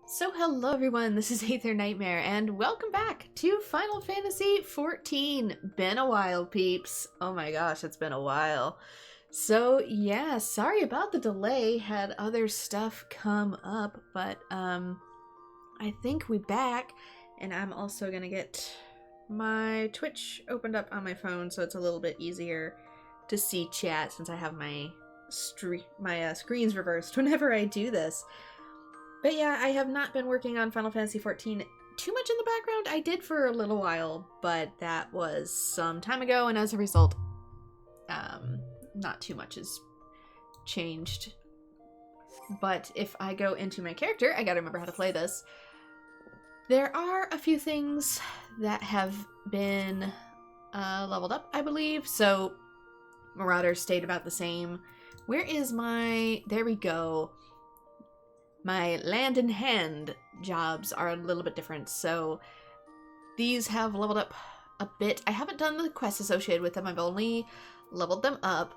So hello everyone, this is AetherNightmare, and welcome back to Final Fantasy XIV. Been a while, peeps. Oh my gosh, it's been a while. So yeah, sorry about the delay, had other stuff come up, but I think we back, and I'm also gonna get my Twitch opened up on my phone so it's a little bit easier to see chat since I have my screens reversed whenever I do this. But yeah, I have not been working on Final Fantasy XIV too much in the background. I did for a little while, but that was some time ago, and as a result, not too much has changed. But if I go into my character, I gotta remember how to play this. There are a few things that have been leveled up, I believe. So, Marauder stayed about the same. Where is my... There we go. My land in hand jobs are a little bit different, so these have leveled up a bit. I haven't done the quests associated with them. I've only leveled them up,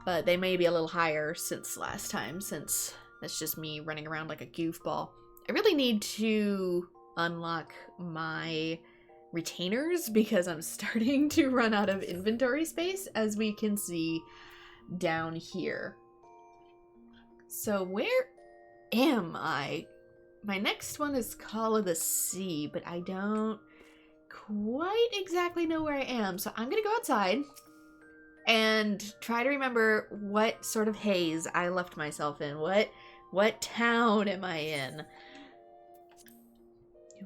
but they may be a little higher since last time, since that's just me running around like a goofball. I really need to unlock my retainers because I'm starting to run out of inventory space, as we can see down here. So where am I? My next one is Call of the Sea, but I don't quite exactly know where I am. So I'm gonna go outside and try to remember what sort of haze I left myself in. What town am I in?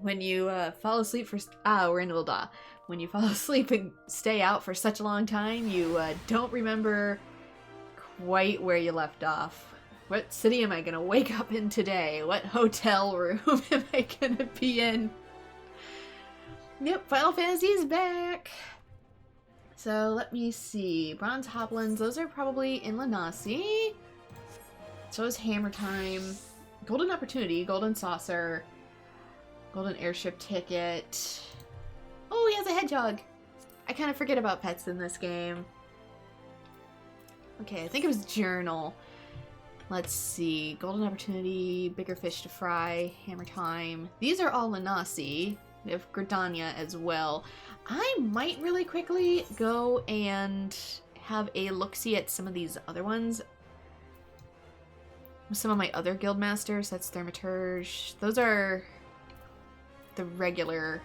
When you fall asleep for... we're in Ul'dah. When you fall asleep and stay out for such a long time, you don't remember quite where you left off. What city am I gonna wake up in today? What hotel room am I gonna be in? Yep, Final Fantasy is back! So, let me see. Bronze Hoplands, those are probably in Lanasi. So is Hammer Time. Golden Opportunity, Golden Saucer, Golden Airship Ticket. Oh, he has a hedgehog! I kind of forget about pets in this game. Okay, I think it was Journal. Let's see. Golden Opportunity, Bigger Fish to Fry, Hammer Time. These are all Lanasi. We have Gridania as well. I might really quickly go and have a look-see at some of these other ones. Some of my other guild masters. That's Thaumaturge. Those are the regular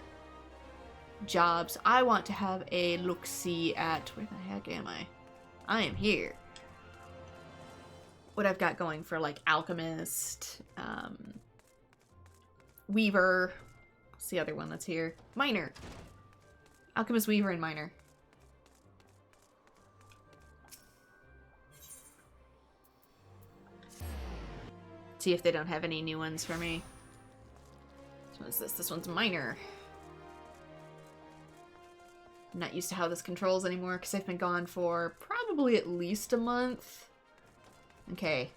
jobs. I want to have a look-see at... Where the heck am I? I am here. What I've got going for, like, Alchemist, Weaver. What's the other one that's here? Miner. Alchemist, Weaver, and Miner. See if they don't have any new ones for me. Which one is this? This one's Miner. I'm not used to how this controls anymore because I've been gone for probably at least a month. Okay,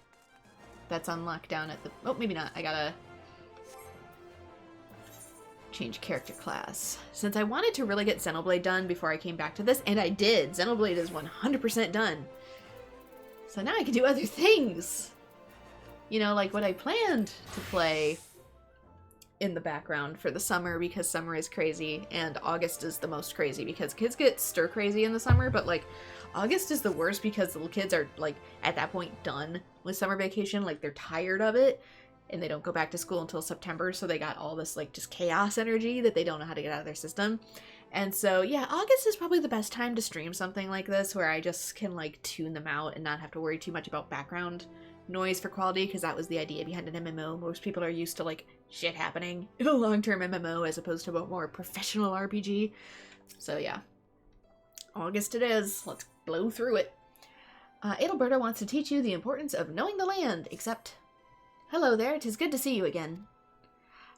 that's on lockdown at the... Oh, maybe not. I gotta change character class. Since I wanted to really get Xenoblade done before I came back to this, and I did. Xenoblade is 100% done. So now I can do other things. You know, like what I planned to play in the background for the summer, because summer is crazy, and August is the most crazy because kids get stir crazy in the summer, but like August is the worst because the kids are like at that point done with summer vacation, like they're tired of it and they don't go back to school until September, so they got all this like just chaos energy that they don't know how to get out of their system. And so yeah, August is probably the best time to stream something like this where I just can like tune them out and not have to worry too much about background noise for quality, because that was the idea behind an MMO. Most people are used to like shit happening in a long-term MMO as opposed to a more professional RPG. So yeah, August it is. Let's blow through it. Adelberta wants to teach you the importance of knowing the land, except... Hello there, 'tis good to see you again.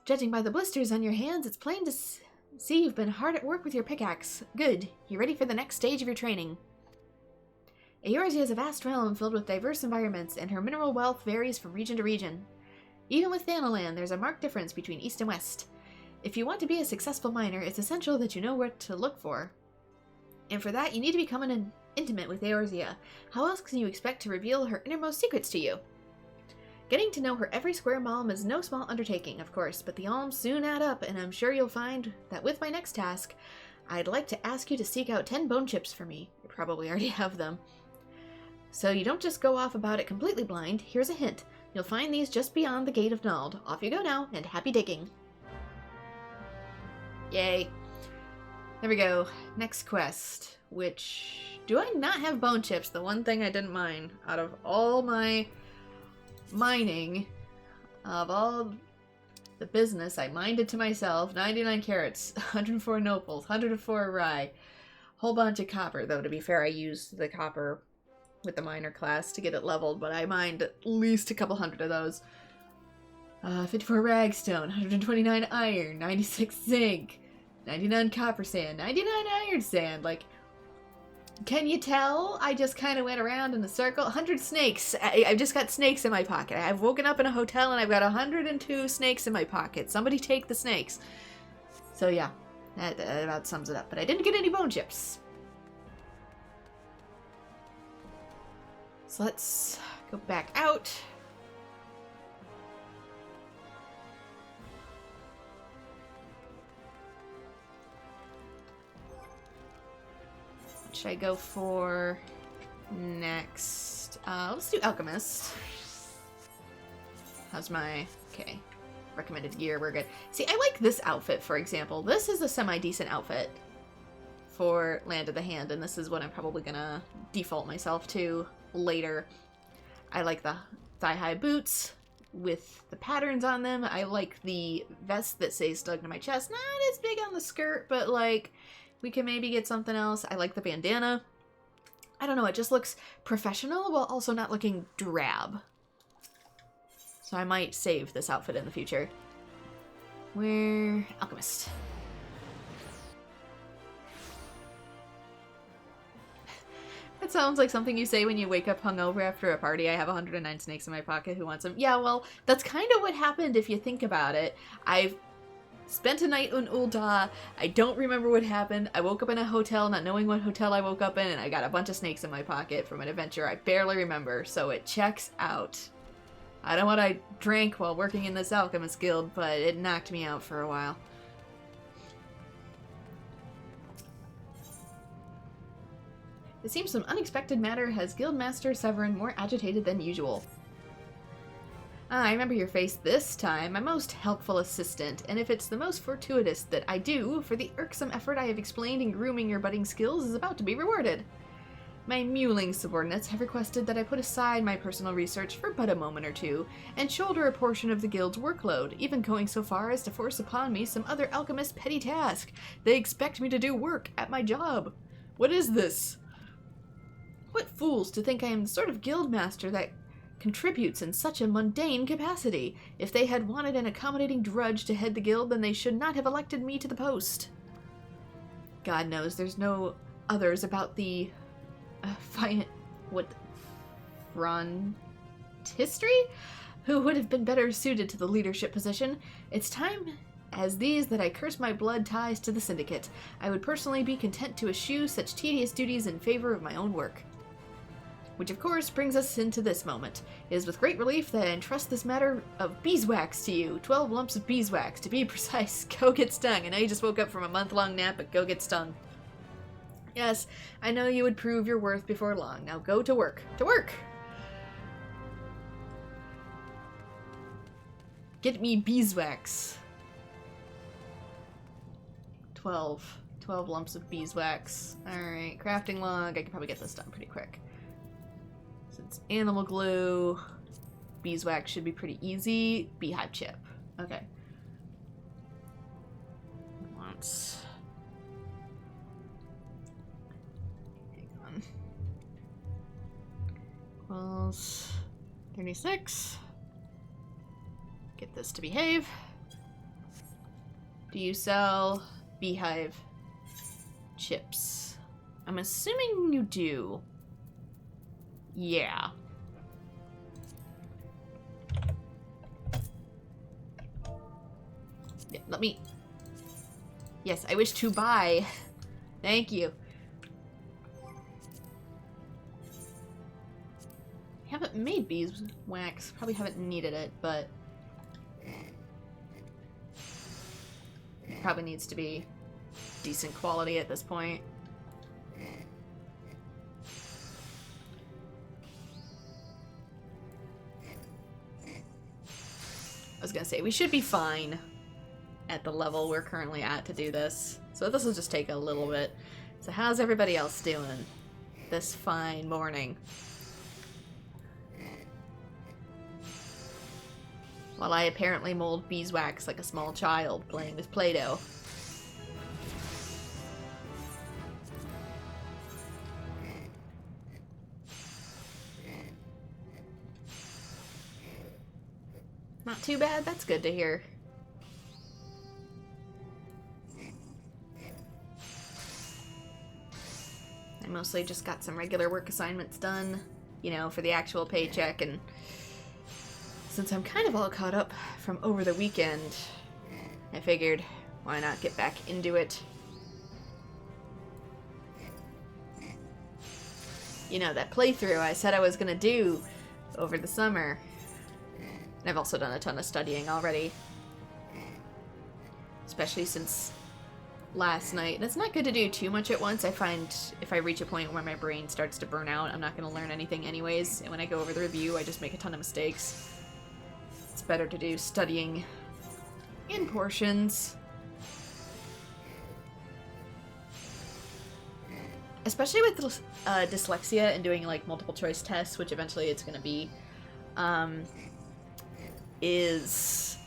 Judging by the blisters on your hands, it's plain to see you've been hard at work with your pickaxe. Good, you're ready for the next stage of your training. Eorzea is a vast realm filled with diverse environments, and her mineral wealth varies from region to region. Even with Thanalan, there's a marked difference between east and west. If you want to be a successful miner, it's essential that you know what to look for. And for that, you need to become intimate with Eorzea. How else can you expect to reveal her innermost secrets to you? Getting to know her every square mile is no small undertaking, of course, but the alms soon add up, and I'm sure you'll find that with my next task, I'd like to ask you to seek out 10 bone chips for me. You probably already have them. So you don't just go off about it completely blind. Here's a hint. You'll find these just beyond the Gate of Nald. Off you go now, and happy digging. Yay. There we go. Next quest, which... Do I not have bone chips? The one thing I didn't mine out of all my mining, of all the business, I mined it to myself. 99 carrots, 104 nopals, 104 rye, whole bunch of copper, though to be fair I used the copper with the miner class to get it leveled, but I mined at least a couple hundred of those. 54 ragstone, 129 iron, 96 zinc, 99 copper sand, 99 iron sand, like... Can you tell? I just kind of went around in a circle. 100 snakes. I've just got snakes in my pocket. I've woken up in a hotel and I've got 102 snakes in my pocket. Somebody take the snakes. So yeah, that about sums it up. But I didn't get any bone chips. So let's go back out. Should I go for next? Let's do Alchemist. How's my... Okay. Recommended gear, we're good. See, I like this outfit, for example. This is a semi-decent outfit for Land of the Hand, and this is what I'm probably gonna default myself to later. I like the thigh-high boots with the patterns on them. I like the vest that says stuck to my chest. Not as big on the skirt, but like... We can maybe get something else. I like the bandana. I don't know, it just looks professional while also not looking drab. So I might save this outfit in the future. We're Alchemist. That sounds like something you say when you wake up hungover after a party. I have 109 snakes in my pocket. Who wants them? Yeah, well, that's kind of what happened if you think about it. I've spent a night in Ul'dah. I don't remember what happened. I woke up in a hotel not knowing what hotel I woke up in, and I got a bunch of snakes in my pocket from an adventure I barely remember, so it checks out. I don't know what I drank while working in this Alchemist Guild, but it knocked me out for a while. It seems some unexpected matter has Guildmaster Severin more agitated than usual. Ah, I remember your face this time, my most helpful assistant, and if it's the most fortuitous that I do, for the irksome effort I have explained in grooming your budding skills is about to be rewarded. My mewling subordinates have requested that I put aside my personal research for but a moment or two, and shoulder a portion of the guild's workload, even going so far as to force upon me some other alchemist petty task. They expect me to do work at my job. What is this? What fools to think I am the sort of guildmaster that contributes in such a mundane capacity. If they had wanted an accommodating drudge to head the guild, then they should not have elected me to the post. God knows there's no others about the history who would have been better suited to the leadership position. It's time as these that I curse my blood ties to the syndicate. I would personally be content to eschew such tedious duties in favor of my own work. Which of course brings us into this moment. It is with great relief that I entrust this matter of beeswax to you. 12 lumps of beeswax, to be precise. Go get stung. I know you just woke up from a month-long nap, but go get stung. Yes, I know you would prove your worth before long. Now go to work. To work! Get me beeswax. 12 lumps of beeswax. Alright, crafting log. I can probably get this done pretty quick. Since animal glue, beeswax should be pretty easy. Beehive chip. Okay. Once. Hang on. Equals 36. Get this to behave. Do you sell beehive chips? I'm assuming you do. Yeah. Yeah, let me... Yes, I wish to buy. Thank you. I haven't made beeswax. Probably haven't needed it, but probably needs to be decent quality at this point. I was gonna say, we should be fine at the level we're currently at to do this. So this will just take a little bit. So how's everybody else doing this fine morning? While I apparently mold beeswax like a small child playing with Play-Doh. Not too bad, that's good to hear. I mostly just got some regular work assignments done, you know, for the actual paycheck, and since I'm kind of all caught up from over the weekend, I figured, why not get back into it? You know, that playthrough I said I was gonna do over the summer. And I've also done a ton of studying already. Especially since last night. And it's not good to do too much at once. I find if I reach a point where my brain starts to burn out, I'm not going to learn anything anyways. And when I go over the review, I just make a ton of mistakes. It's better to do studying in portions. Especially with dyslexia and doing like multiple choice tests, which eventually it's going to be, is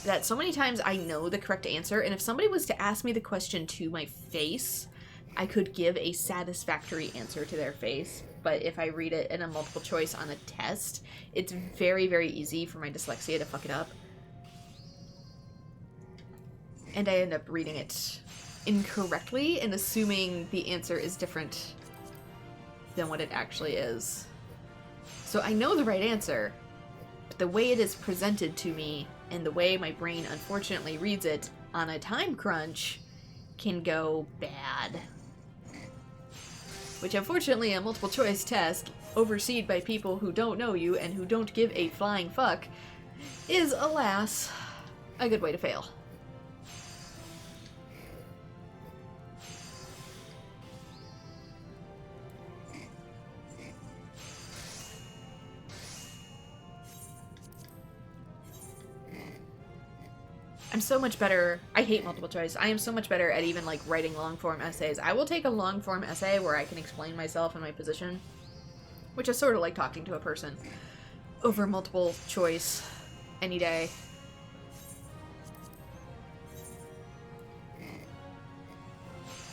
that so many times I know the correct answer, and if somebody was to ask me the question to my face, I could give a satisfactory answer to their face. But if I read it in a multiple choice on a test, it's very, very easy for my dyslexia to fuck it up. And I end up reading it incorrectly and assuming the answer is different than what it actually is. So I know the right answer, but the way it is presented to me and the way my brain unfortunately reads it on a time crunch can go bad. Which unfortunately a multiple choice test, overseen by people who don't know you and who don't give a flying fuck, is, alas, a good way to fail. I'm so much better. I hate multiple choice. I am so much better at even like writing long form essays. I will take a long form essay where I can explain myself and my position, which is sort of like talking to a person, over multiple choice any day.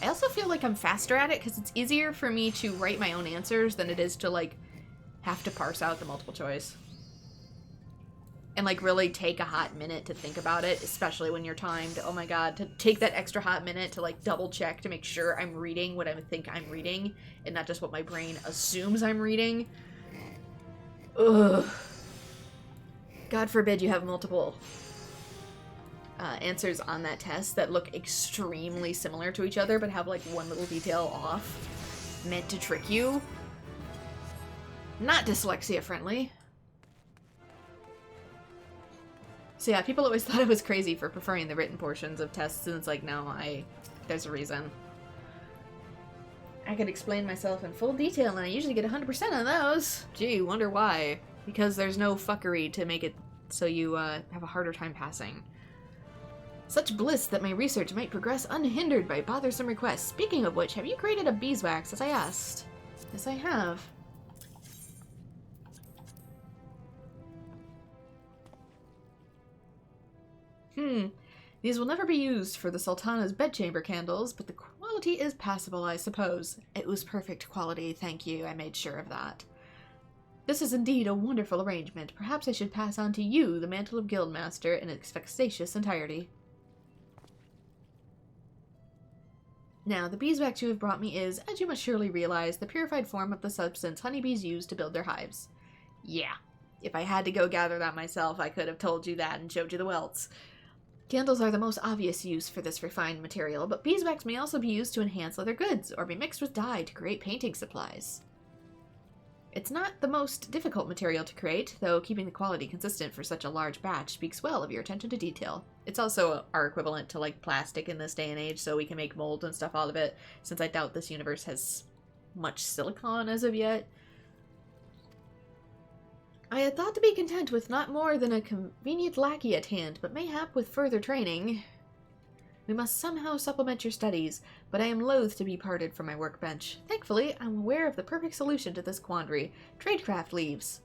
I also feel like I'm faster at it because it's easier for me to write my own answers than it is to like have to parse out the multiple choice. And, like, really take a hot minute to think about it, especially when you're timed. Oh my god, to take that extra hot minute to, like, double check to make sure I'm reading what I think I'm reading, and not just what my brain assumes I'm reading. Ugh. God forbid you have multiple answers on that test that look extremely similar to each other, but have, like, one little detail off, meant to trick you. Not dyslexia friendly. So yeah, people always thought I was crazy for preferring the written portions of tests, and it's like, no, there's a reason. I could explain myself in full detail, and I usually get 100% on those. Gee, wonder why. Because there's no fuckery to make it so you have a harder time passing. Such bliss that my research might progress unhindered by bothersome requests. Speaking of which, have you created a beeswax, as I asked? Yes, I have. These will never be used for the Sultana's bedchamber candles, but the quality is passable, I suppose. It was perfect quality, thank you, I made sure of that. This is indeed a wonderful arrangement. Perhaps I should pass on to you the mantle of Guildmaster in its vexatious entirety. Now, the beeswax you have brought me is, as you must surely realize, the purified form of the substance honeybees use to build their hives. Yeah, if I had to go gather that myself, I could have told you that and showed you the welts. Candles are the most obvious use for this refined material, but beeswax may also be used to enhance leather goods, or be mixed with dye to create painting supplies. It's not the most difficult material to create, though keeping the quality consistent for such a large batch speaks well of your attention to detail. It's also our equivalent to, like, plastic in this day and age, so we can make molds and stuff out of it, since I doubt this universe has much silicon as of yet. I had thought to be content with not more than a convenient lackey at hand, but mayhap with further training. We must somehow supplement your studies, but I am loath to be parted from my workbench. Thankfully, I'm aware of the perfect solution to this quandary. Tradecraft leaves.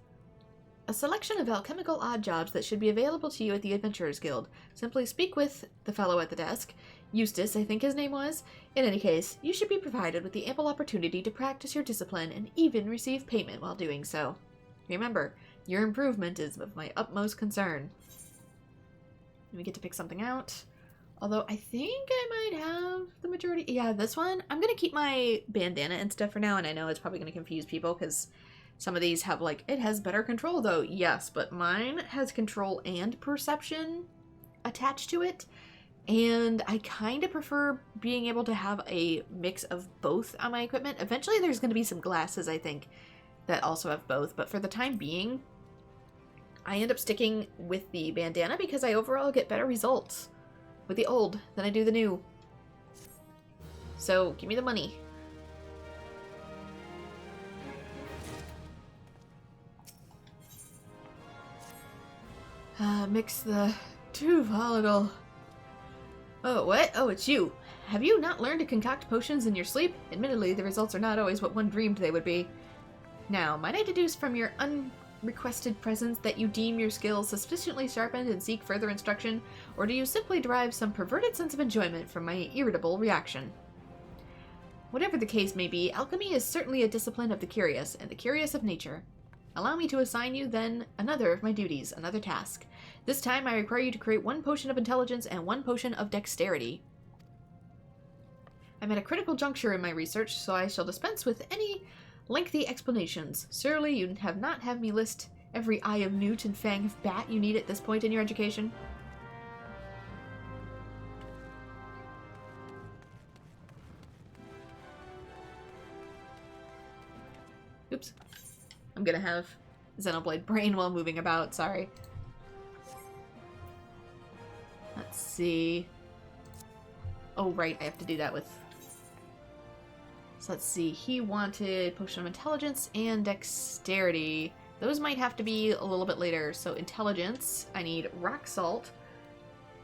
A selection of alchemical odd jobs that should be available to you at the Adventurers Guild. Simply speak with the fellow at the desk. Eustace, I think his name was. In any case, you should be provided with the ample opportunity to practice your discipline and even receive payment while doing so. Remember, your improvement is of my utmost concern. We get to pick something out. Although I think I might have the majority. Yeah, this one. I'm going to keep my bandana and stuff for now, and I know it's probably going to confuse people because some of these have, like, it has better control, though. Yes, but mine has control and perception attached to it, and I kind of prefer being able to have a mix of both on my equipment. Eventually there's going to be some glasses, I think, that also have both, but for the time being, I end up sticking with the bandana because I overall get better results with the old than I do the new. So, give me the money. Mix the too volatile. Oh, what? Oh, it's you. Have you not learned to concoct potions in your sleep? Admittedly, the results are not always what one dreamed they would be. Now, might I deduce from your unrequested presence that you deem your skills sufficiently sharpened and seek further instruction, or do you simply derive some perverted sense of enjoyment from my irritable reaction? Whatever the case may be, alchemy is certainly a discipline of the curious, and the curious of nature. Allow me to assign you, then, another of my duties, another task. This time I require you to create 1 potion of intelligence and 1 potion of dexterity. I'm at a critical juncture in my research, so I shall dispense with any lengthy explanations. Surely you have not had me list every eye of newt and fang of bat you need at this point in your education? Oops. I'm gonna have Xenoblade brain while moving about, sorry. Let's see. Oh, right, I have to do that with... So let's see, he wanted Potion of Intelligence and Dexterity. Those might have to be a little bit later. So Intelligence, I need Rock Salt,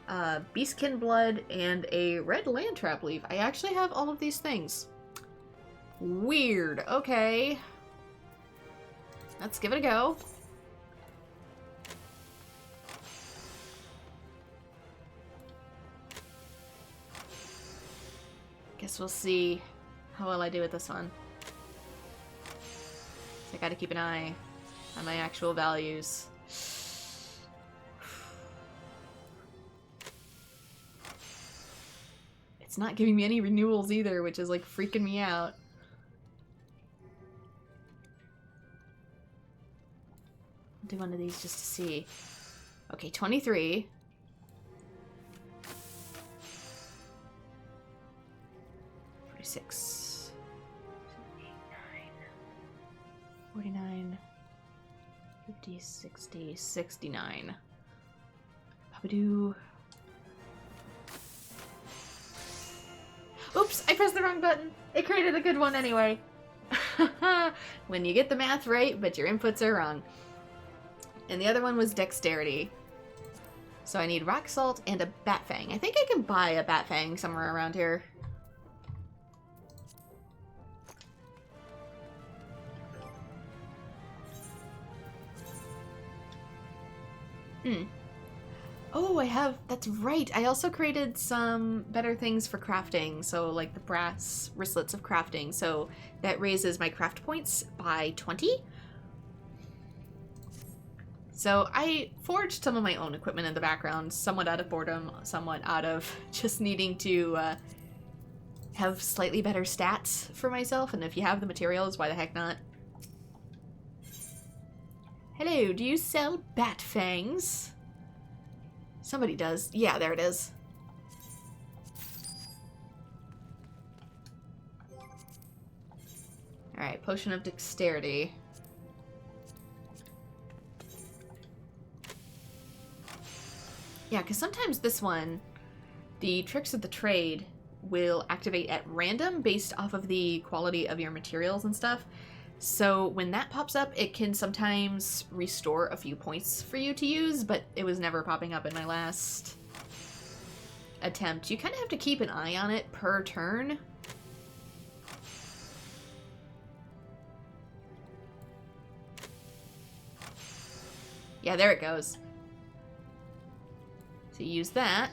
Beastkin Blood, and a Red Land Trap Leaf. I actually have all of these things. Weird, okay. Let's give it a go. Guess we'll see how well I do with this one. So I gotta keep an eye on my actual values. It's not giving me any renewals either, which is like freaking me out. I'll do one of these just to see. Okay, 23. 46. 49. 50, 60, 69. Babadoo. Oops, I pressed the wrong button. It created a good one anyway. When you get the math right, but your inputs are wrong. And the other one was dexterity. So I need rock salt and a bat fang. I think I can buy a bat fang somewhere around here. Oh, I have... That's right. I also created some better things for crafting. So, like the brass wristlets of crafting. So that raises my craft points by 20. So I forged some of my own equipment in the background, somewhat out of boredom, somewhat out of just needing to have slightly better stats for myself. And if you have the materials, why the heck not? Hello, do you sell bat fangs? Somebody does. Yeah, there it is. Alright, potion of dexterity. Yeah, because sometimes this one, the tricks of the trade will activate at random based off of the quality of your materials and stuff. So when that pops up, it can sometimes restore a few points for you to use, but it was never popping up in my last attempt. You kind of have to keep an eye on it per turn. Yeah, there it goes. So you use that.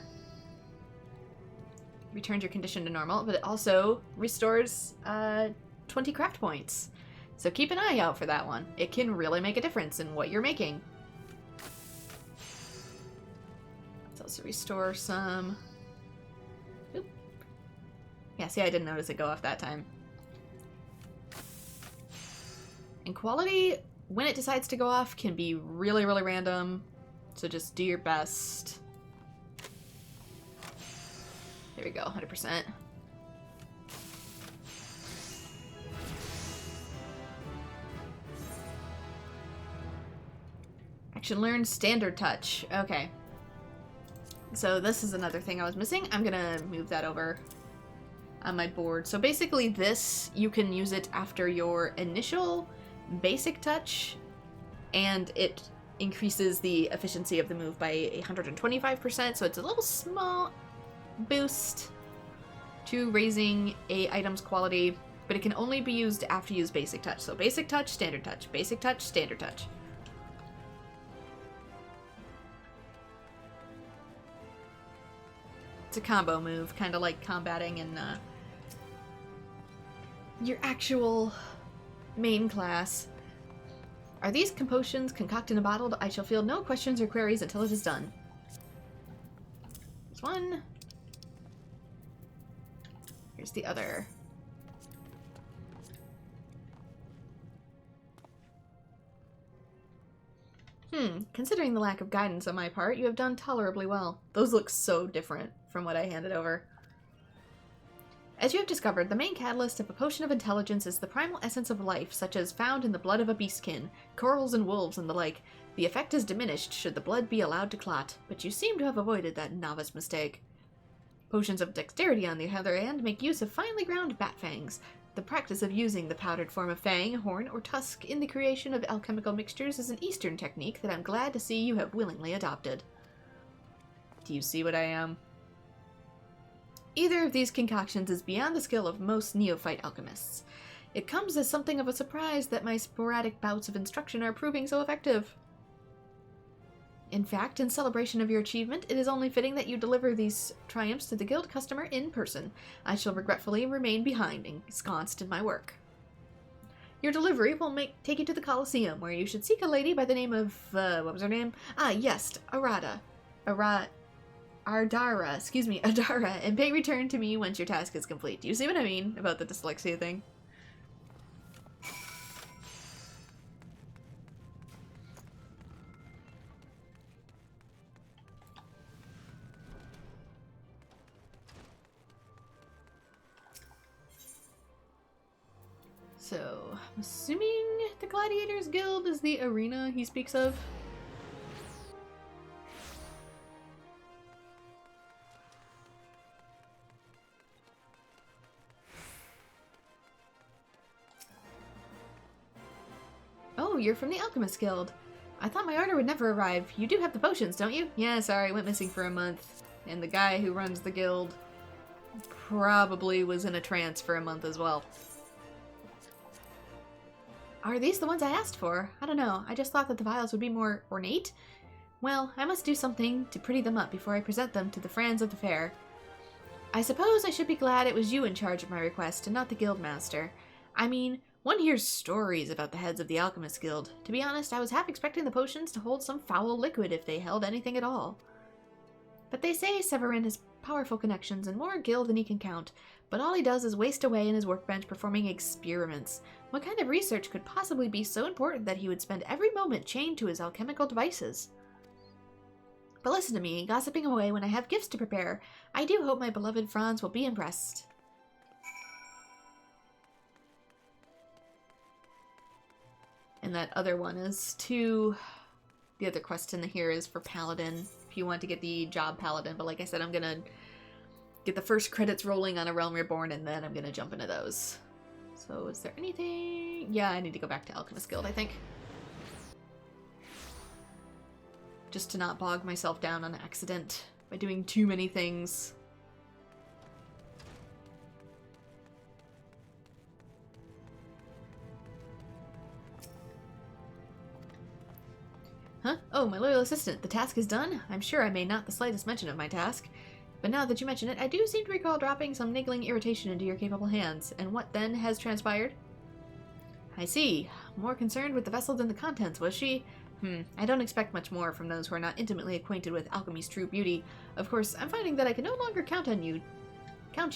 Returns your condition to normal, but it also restores 20 craft points. So keep an eye out for that one. It can really make a difference in what you're making. Let's also restore some... Oop. Yeah, see, I didn't notice it go off that time. And quality, when it decides to go off, can be really, really random. So just do your best. There we go, 100%. Action learned standard touch. Okay. So this is another thing I was missing. I'm gonna move that over on my board. So basically this, you can use it after your initial basic touch, and it increases the efficiency of the move by 125%, so it's a little small boost to raising a item's quality, but it can only be used after you use basic touch. So basic touch, standard touch, basic touch, standard touch. It's a combo move, kind of like combating in your actual main class. Are these compotions concocted in a bottle? I shall feel no questions or queries until it is done. There's one. Here's the other. Considering the lack of guidance on my part, you have done tolerably well. Those look so different from what I handed over. As you have discovered, the main catalyst of a potion of intelligence is the primal essence of life, such as found in the blood of a beastkin, corals and wolves and the like. The effect is diminished should the blood be allowed to clot, but you seem to have avoided that novice mistake. Potions of dexterity, on the other hand, make use of finely ground bat fangs. The practice of using the powdered form of fang, horn, or tusk in the creation of alchemical mixtures is an Eastern technique that I'm glad to see you have willingly adopted. Do you see what I am? Either of these concoctions is beyond the skill of most neophyte alchemists. It comes as something of a surprise that my sporadic bouts of instruction are proving so effective. In fact, in celebration of your achievement, it is only fitting that you deliver these triumphs to the guild customer in person. I shall regretfully remain behind, ensconced in my work. Your delivery will take you to the Colosseum, where you should seek a lady by the name of, what was her name? Ah, yes, Ardara, and pay return to me once your task is complete. Do you see what I mean about the dyslexia thing? So, I'm assuming the Gladiators Guild is the arena he speaks of. Oh, you're from the Alchemist Guild. I thought my order would never arrive. You do have the potions, don't you? Yeah, sorry, went missing for a month. And the guy who runs the guild probably was in a trance for a month as well. Are these the ones I asked for? I don't know. I just thought that the vials would be more ornate. Well, I must do something to pretty them up before I present them to the friends of the fair. I suppose I should be glad it was you in charge of my request and not the guildmaster. I mean, one hears stories about the heads of the Alchemist Guild. To be honest, I was half expecting the potions to hold some foul liquid if they held anything at all. But they say Severin has powerful connections and more guild than he can count, but all he does is waste away in his workbench performing experiments. What kind of research could possibly be so important that he would spend every moment chained to his alchemical devices? But listen to me, gossiping away when I have gifts to prepare. I do hope my beloved Franz will be impressed. And that other one is to... The other quest in here is for Paladin if you want to get the job paladin, but like I said, I'm gonna get the first credits rolling on A Realm Reborn, and then I'm gonna jump into those. So is there anything? Yeah, I need to go back to Alchemist Guild, I think. Just to not bog myself down on accident by doing too many things. Huh? Oh, my loyal assistant. The task is done? I'm sure I made not the slightest mention of my task. But now that you mention it, I do seem to recall dropping some niggling irritation into your capable hands. And what then has transpired? I see. More concerned with the vessel than the contents, was she? I don't expect much more from those who are not intimately acquainted with alchemy's true beauty. Of course, I'm finding that I can no longer count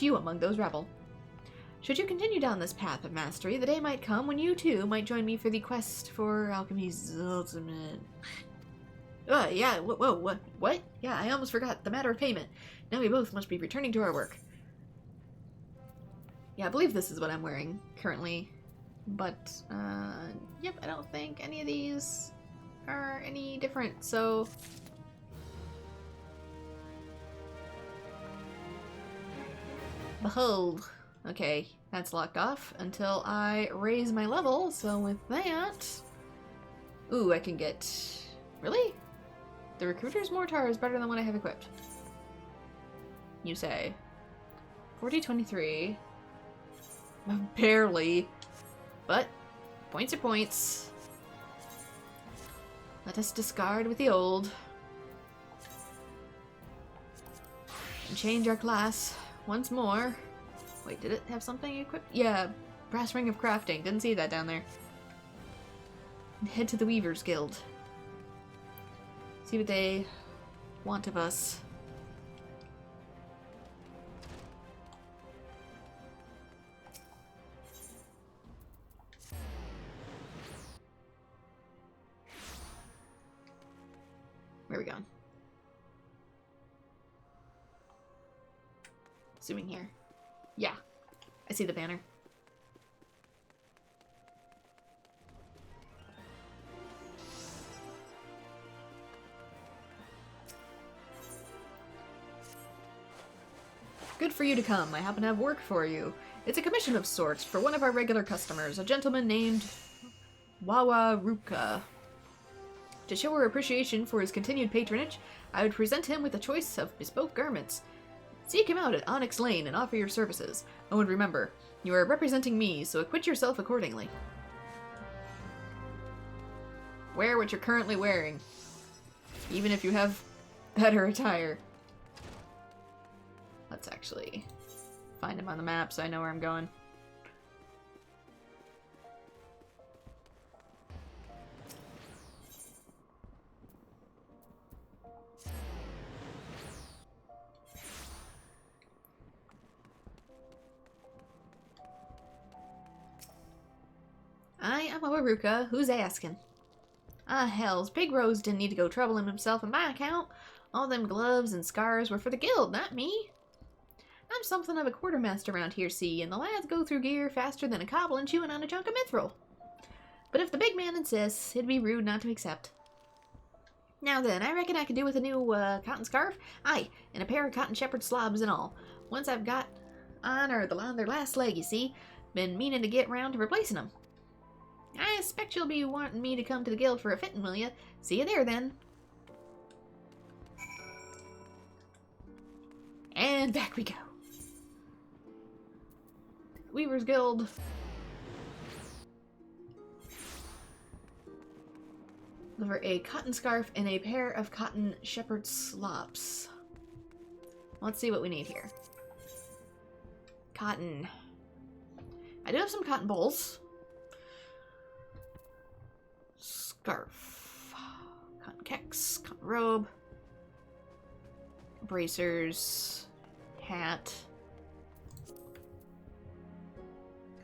you among those rabble. Should you continue down this path of mastery, the day might come when you, too, might join me for the quest for alchemy's ultimate... yeah, whoa, what? Yeah, I almost forgot. The matter of payment. Now we both must be returning to our work. Yeah, I believe this is what I'm wearing currently. But, yep, I don't think any of these are any different, so... Behold. Okay, that's locked off until I raise my level, so with that... Ooh, I can get... Really? The Recruiter's Mortar is better than what I have equipped. You say. 40-23. Barely. But, points are points. Let us discard with the old. And change our class once more. Wait, did it have something equipped? Yeah, Brass Ring of Crafting. Didn't see that down there. And head to the Weaver's Guild. See what they want of us. Where are we going? Zooming here. Yeah, I see the banner. Good for you to come. I happen to have work for you. It's a commission of sorts for one of our regular customers, a gentleman named Wawa Ruka. To show our appreciation for his continued patronage, I would present him with a choice of bespoke garments. Seek him out at Onyx Lane and offer your services. Oh, and remember, you are representing me, so acquit yourself accordingly. Wear what you're currently wearing, even if you have better attire. Let's actually find him on the map so I know where I'm going. I am a Waruka. Who's asking? Ah, hells. Big Rose didn't need to go troubling himself on my account. All them gloves and scars were for the guild, not me. I'm something of a quartermaster around here, see, and the lads go through gear faster than a goblin chewing on a chunk of mithril. But if the big man insists, it'd be rude not to accept. Now then, I reckon I could do with a new, cotton scarf. Aye, and a pair of cotton shepherd slobs and all. Once I've got on their last leg, you see. Been meaning to get round to replacing them. I expect you'll be wanting me to come to the guild for a fitting, will ya? See you there, then. And back we go. Weaver's Guild. Deliver a cotton scarf and a pair of cotton shepherd slops. Let's see what we need here. Cotton. I do have some cotton bowls. Scarf. Cotton kecks. Cotton robe. Bracers. Hat.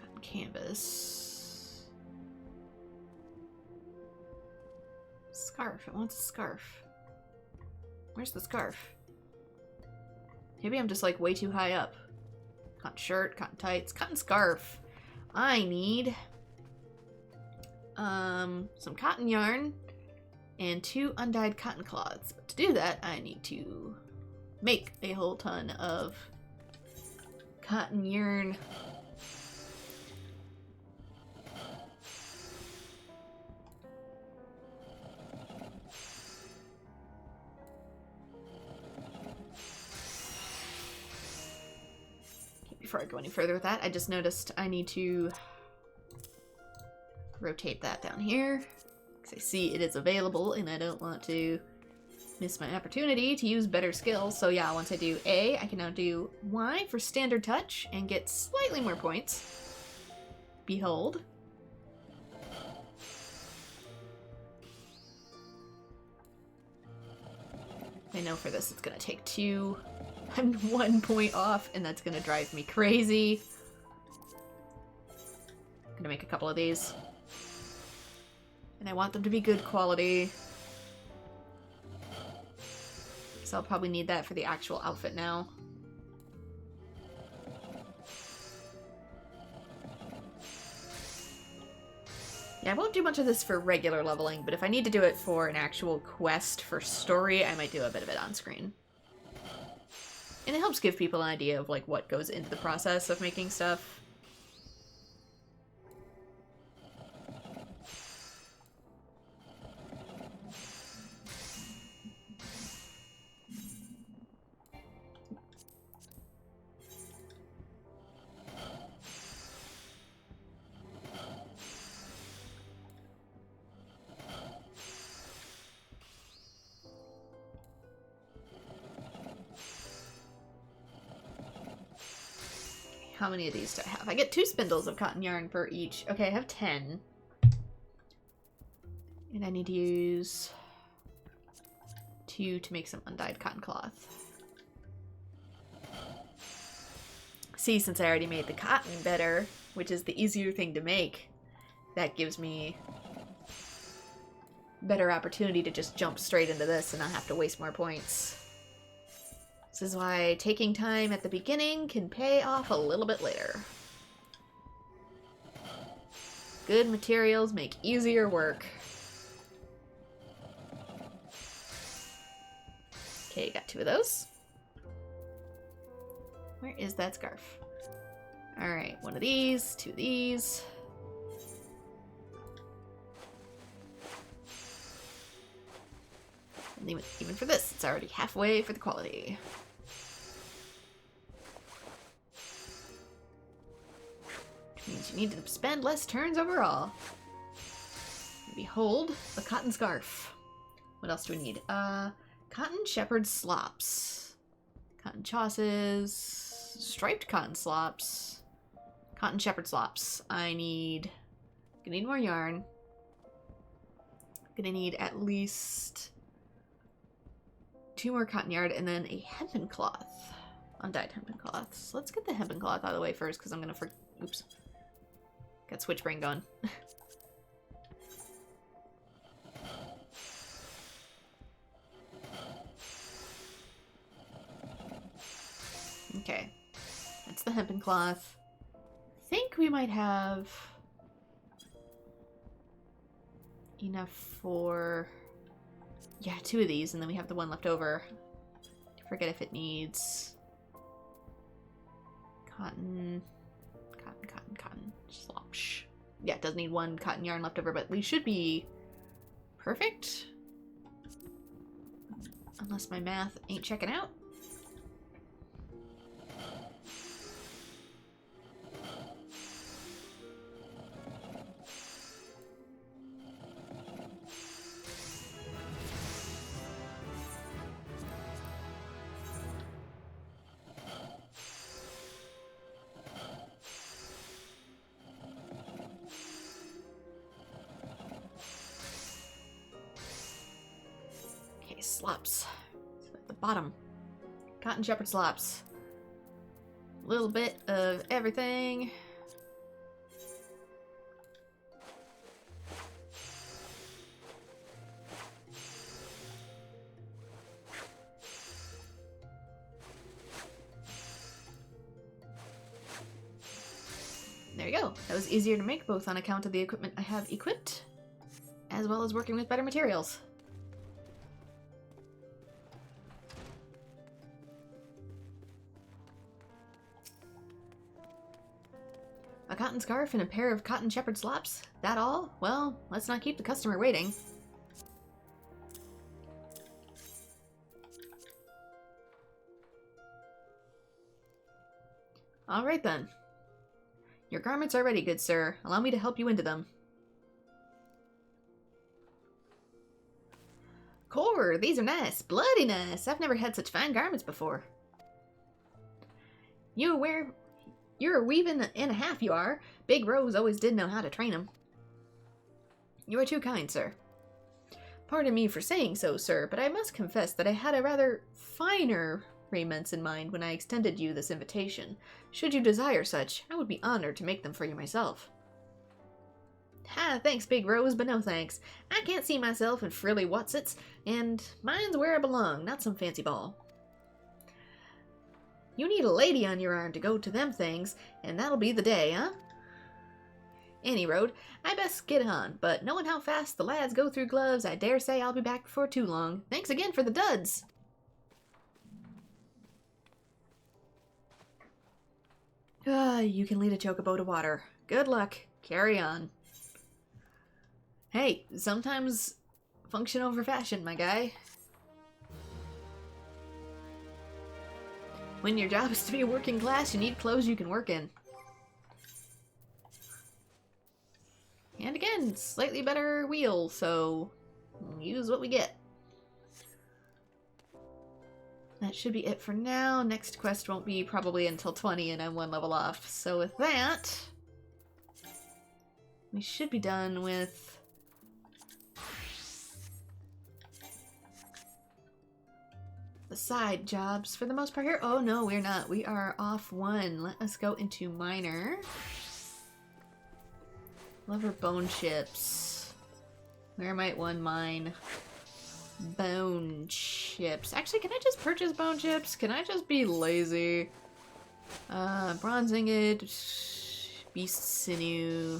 Cotton canvas. Scarf. It wants a scarf. Where's the scarf? Maybe I'm just like way too high up. Cotton shirt, cotton tights, cotton scarf. I need some cotton yarn and 2 undyed cotton cloths. But to do that, I need to make a whole ton of cotton yarn. Before I go any further with that, I just noticed I need to rotate that down here, because I see it is available and I don't want to miss my opportunity to use better skills. So yeah, once I do A, I can now do Y for standard touch and get slightly more points. Behold. I know for this it's gonna take 2. I'm 1 point off, and that's gonna drive me crazy. I'm gonna make a couple of these. And I want them to be good quality. So I'll probably need that for the actual outfit now. Yeah, I won't do much of this for regular leveling, but if I need to do it for an actual quest for story, I might do a bit of it on screen. And it helps give people an idea of like what goes into the process of making stuff. How many of these do I have? I get 2 spindles of cotton yarn per each. Okay, I have 10. And I need to use 2 to make some undyed cotton cloth. See, since I already made the cotton better, which is the easier thing to make, that gives me better opportunity to just jump straight into this and not have to waste more points. This is why taking time at the beginning can pay off a little bit later. Good materials make easier work. Okay, got 2 of those. Where is that scarf? Alright, 1 of these, 2 of these. And even for this, it's already halfway for the quality. Means you need to spend less turns overall. Behold, a cotton scarf. What else do we need? Cotton shepherd slops. Cotton chausses. Striped cotton slops. Cotton shepherd slops. Gonna need more yarn. Gonna need at least 2 more cotton yarn and then a hempen cloth. Undyed hempen cloth. So let's get the hempen cloth out of the way first because I'm gonna oops. Got switch brain going. Okay. That's the hempen cloth. I think we might have enough for... yeah, 2 of these, and then we have the 1 left over. I forget if it needs cotton... cotton. Slosh. Yeah, it does need 1 cotton yarn left over, but we should be perfect. Unless my math ain't checking out. Slops. So at the bottom. Cotton shepherd slops. A little bit of everything. There you go. That was easier to make both on account of the equipment I have equipped, as well as working with better materials. A cotton scarf and a pair of cotton shepherd slops? That all? Well, let's not keep the customer waiting. Alright then. Your garments are ready, good sir. Allow me to help you into them. Core, these are nice. Bloody nice. I've never had such fine garments before. You're a weaving and a half, you are. Big Rose always did know how to train 'em. You are too kind, sir. Pardon me for saying so, sir, but I must confess that I had a rather finer raiments in mind when I extended you this invitation. Should you desire such, I would be honored to make them for you myself. Ha, thanks, Big Rose, but no thanks. I can't see myself in frilly whatsits, and mine's where I belong, not some fancy ball. You need a lady on your arm to go to them things, and that'll be the day, huh? Any road, I best get on, but knowing how fast the lads go through gloves, I dare say I'll be back before too long. Thanks again for the duds! You can lead a chocobo to water. Good luck. Carry on. Hey, sometimes function over fashion, my guy. When your job is to be a working class, you need clothes you can work in. And again, slightly better wheel, so use what we get. That should be it for now. Next quest won't be probably until 20 and I'm 1 level off. So with that, we should be done with the side jobs for the most part here. Oh no, we're not. We are off 1. Let us go into minor. Lover bone chips. Where might one mine? Bone chips. Actually, can I just purchase bone chips? Can I just be lazy? Bronze ingot, beast sinew,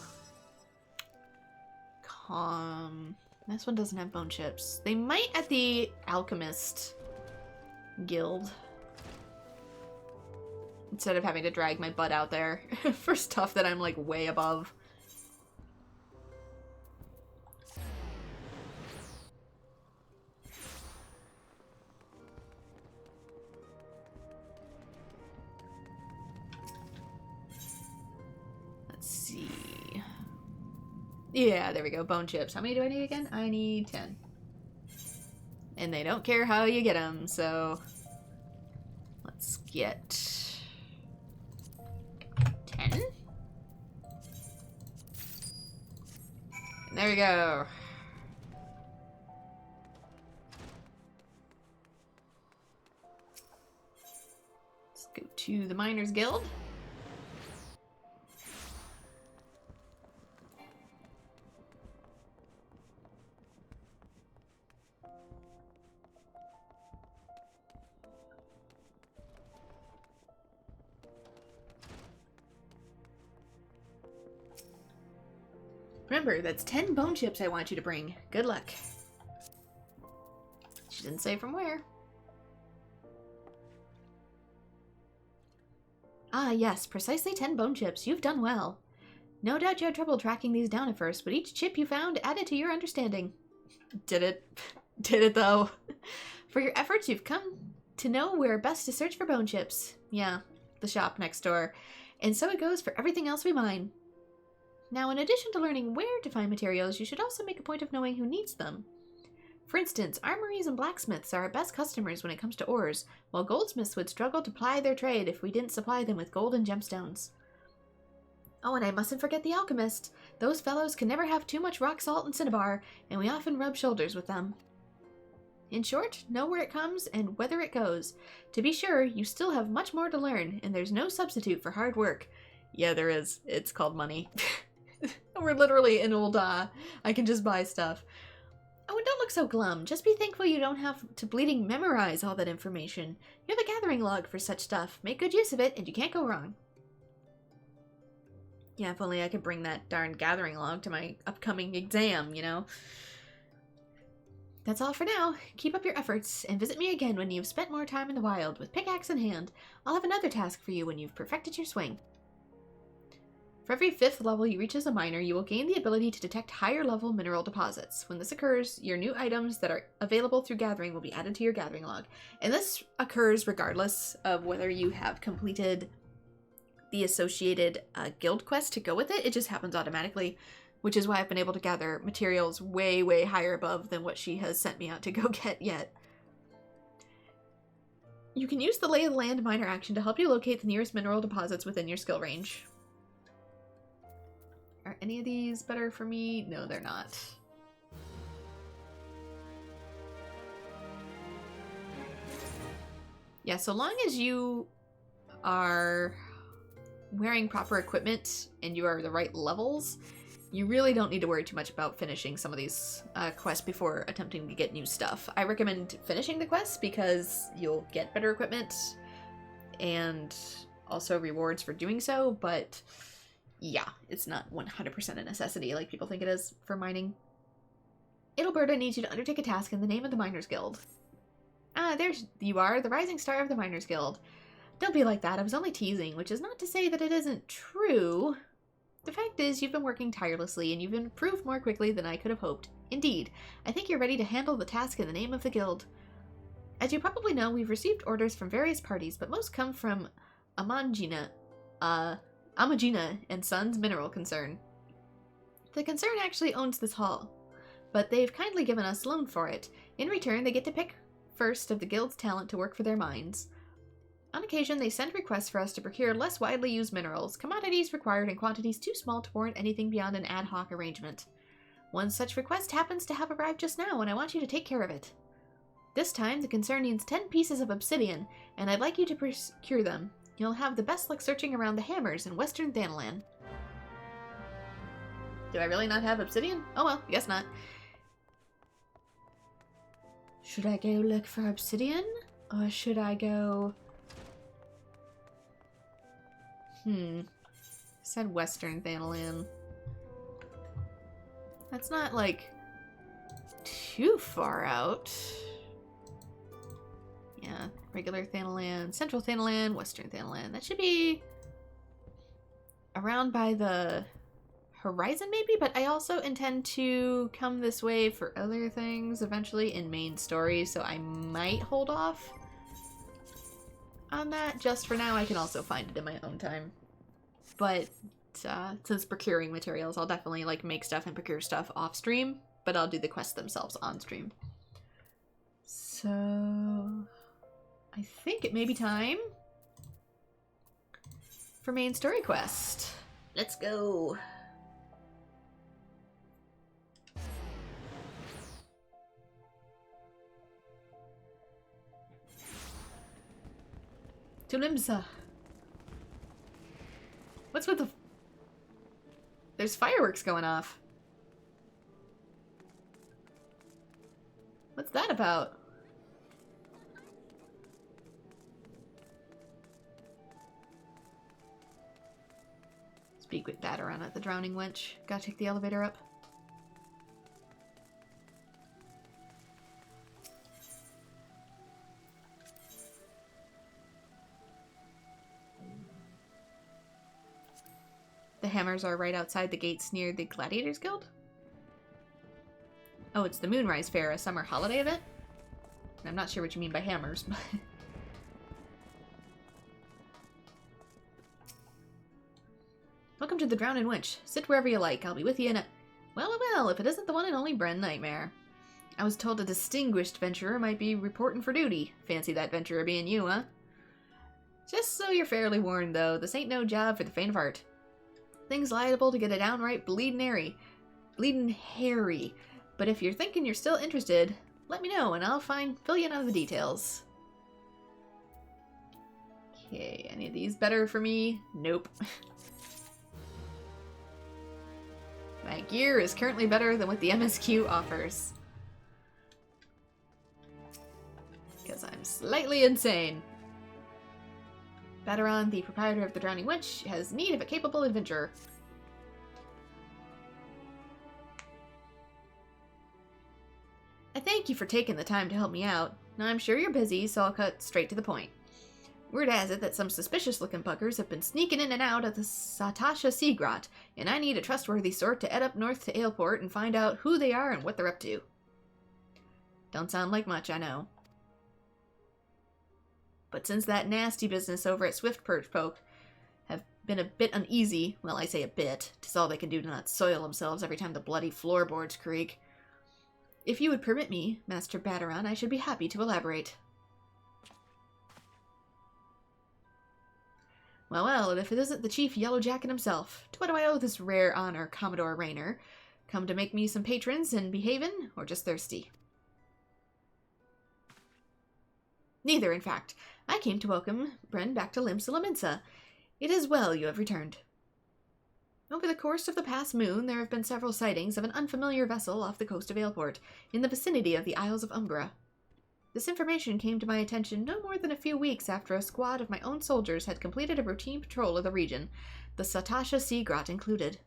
this one doesn't have bone chips. They might at the alchemist guild. Instead of having to drag my butt out there for stuff that I'm like way above. Yeah, there we go. Bone chips. How many do I need again? I need 10. And they don't care how you get them, so let's get 10. And there we go. Let's go to the Miners Guild. Remember, that's 10 bone chips I want you to bring. Good luck. She didn't say from where. Ah, yes, precisely 10 bone chips. You've done well. No doubt you had trouble tracking these down at first, but each chip you found added to your understanding. Did it? Did it, though? For your efforts, you've come to know where best to search for bone chips. Yeah, the shop next door. And so it goes for everything else we mine. Now, in addition to learning where to find materials, you should also make a point of knowing who needs them. For instance, armories and blacksmiths are our best customers when it comes to ores, while goldsmiths would struggle to ply their trade if we didn't supply them with gold and gemstones. Oh, and I mustn't forget the alchemists. Those fellows can never have too much rock salt and cinnabar, and we often rub shoulders with them. In short, know where it comes and whither it goes. To be sure, you still have much more to learn, and there's no substitute for hard work. Yeah, there is. It's called money. We're literally in old, I can just buy stuff. Oh, and don't look so glum. Just be thankful you don't have to bleeding memorize all that information. You have a gathering log for such stuff. Make good use of it, and you can't go wrong. Yeah, if only I could bring that darn gathering log to my upcoming exam, you know? That's all for now. Keep up your efforts, and visit me again when you've spent more time in the wild with pickaxe in hand. I'll have another task for you when you've perfected your swing. For every 5th level you reach as a miner, you will gain the ability to detect higher level mineral deposits. When this occurs, your new items that are available through gathering will be added to your gathering log. And this occurs regardless of whether you have completed the associated guild quest to go with it. It just happens automatically, which is why I've been able to gather materials way, way higher above than what she has sent me out to go get yet. You can use the Lay of the Land miner action to help you locate the nearest mineral deposits within your skill range. Are any of these better for me? No, they're not. Yeah, so long as you are wearing proper equipment and you are the right levels, you really don't need to worry too much about finishing some of these quests before attempting to get new stuff. I recommend finishing the quests because you'll get better equipment and also rewards for doing so, but yeah, it's not 100% a necessity like people think it is for mining. Edelberta needs you to undertake a task in the name of the Miners Guild. Ah, there you are, the rising star of the Miners Guild. Don't be like that, I was only teasing, which is not to say that it isn't true. The fact is, you've been working tirelessly, and you've improved more quickly than I could have hoped. Indeed, I think you're ready to handle the task in the name of the guild. As you probably know, we've received orders from various parties, but most come from Amangina and Sons Mineral Concern. The concern actually owns this hall, but they've kindly given us loan for it. In return, they get to pick first of the guild's talent to work for their mines. On occasion, they send requests for us to procure less widely used minerals, commodities required in quantities too small to warrant anything beyond an ad hoc arrangement. One such request happens to have arrived just now, and I want you to take care of it. This time, the concern needs 10 pieces of obsidian, and I'd like you to procure them. You'll have the best luck searching around the hammers in western Thanalan. Do I really not have obsidian? Oh well, guess not. Should I go look for obsidian? Or should I go... Said western Thanalan. That's not, like, too far out. Yeah, regular Thanalan, central Thanalan, western Thanalan. That should be around by the horizon maybe, but I also intend to come this way for other things eventually in main story, so I might hold off on that. Just for now, I can also find it in my own time. But since procuring materials, I'll definitely like make stuff and procure stuff off stream, but I'll do the quests themselves on stream. So I think it may be time for main story quest. Let's go. Tulimsa. What's with the... There's fireworks going off. What's that about? Speak with Dataran at the Drowning Wench. Gotta take the elevator up. The hammers are right outside the gates near the Gladiators Guild? Oh, it's the Moonrise Fair, a summer holiday event? I'm not sure what you mean by hammers, but... Welcome to the Drowning Wench. Sit wherever you like. I'll be with you in a... Well, if it isn't the one and only Nightmare. I was told a distinguished venturer might be reporting for duty. Fancy that venturer being you, huh? Just so you're fairly warned, though, this ain't no job for the faint of heart. Things liable to get a downright bleedin' hairy. But if you're thinking you're still interested, let me know and I'll fill you in on the details. Okay, any of these better for me? Nope. My gear is currently better than what the MSQ offers. Because I'm slightly insane. Dataran, the proprietor of the Drowning Wench, has need of a capable adventurer. I thank you for taking the time to help me out. Now, I'm sure you're busy, so I'll cut straight to the point. Word has it that some suspicious-looking buggers have been sneaking in and out of the Sastasha seagrot, and I need a trustworthy sort to head up north to Aleport and find out who they are and what they're up to. Don't sound like much, I know. But since that nasty business over at Swiftperch have been a bit uneasy, well, I say a bit, 'tis all they can do to not soil themselves every time the bloody floorboards creak. If you would permit me, Master Bateron, I should be happy to elaborate. Well, and if it isn't the Chief Yellowjacket himself, to what do I owe this rare honor, Commodore Raynor? Come to make me some patrons and behavin', or just thirsty? Neither, in fact. I came to welcome Bren back to Limsa Lominsa. It is well you have returned. Over the course of the past moon, there have been several sightings of an unfamiliar vessel off the coast of Aleport, in the vicinity of the Isles of Umbra. This information came to my attention no more than a few weeks after a squad of my own soldiers had completed a routine patrol of the region, the Sastasha seagrot included.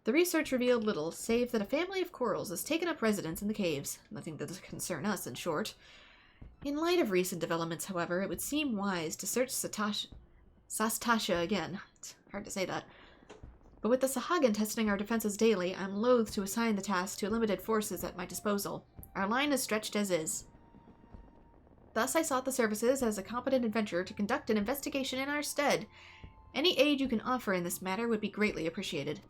The research revealed little, save that a family of corals has taken up residence in the caves. Nothing that does concern us, in short. In light of recent developments, however, it would seem wise to search Sastasha again. It's hard to say that. But with the sahagin testing our defenses daily, I'm loath to assign the task to limited forces at my disposal. Our line is stretched as is. Thus I sought the services as a competent adventurer to conduct an investigation in our stead. Any aid you can offer in this matter would be greatly appreciated.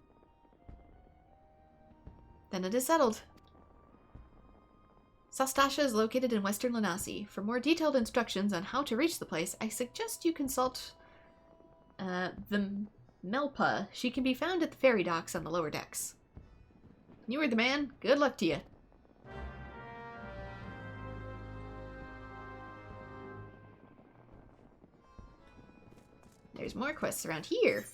Then it is settled. Sastasha is located in western Lanasi. For more detailed instructions on how to reach the place, I suggest you consult the Melpa. She can be found at the ferry docks on the lower decks. You are the man. Good luck to you. There's more quests around here.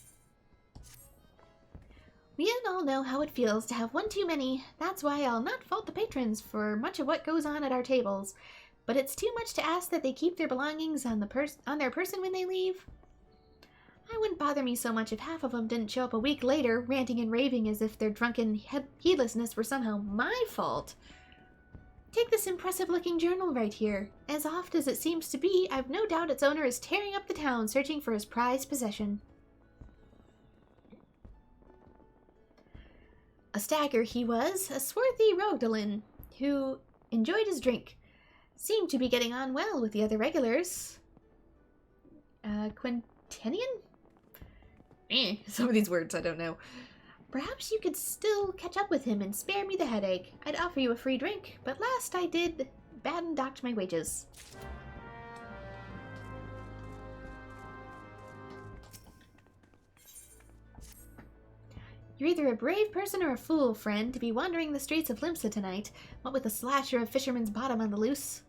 We all know how it feels to have one too many. That's why I'll not fault the patrons for much of what goes on at our tables. But it's too much to ask that they keep their belongings on their person when they leave. I wouldn't bother me so much if half of them didn't show up a week later, ranting and raving as if their drunken heedlessness were somehow my fault. Take this impressive-looking journal right here. As oft as it seems to be, I've no doubt its owner is tearing up the town searching for his prized possession. A stagger he was, a swarthy Rogdalin, who enjoyed his drink. Seemed to be getting on well with the other regulars. Quintinian? Some of these words I don't know. Perhaps you could still catch up with him and spare me the headache. I'd offer you a free drink, but last I did, Baden docked my wages. You're either a brave person or a fool, friend, to be wandering the streets of Limsa tonight, what with a slasher of Fisherman's Bottom on the loose.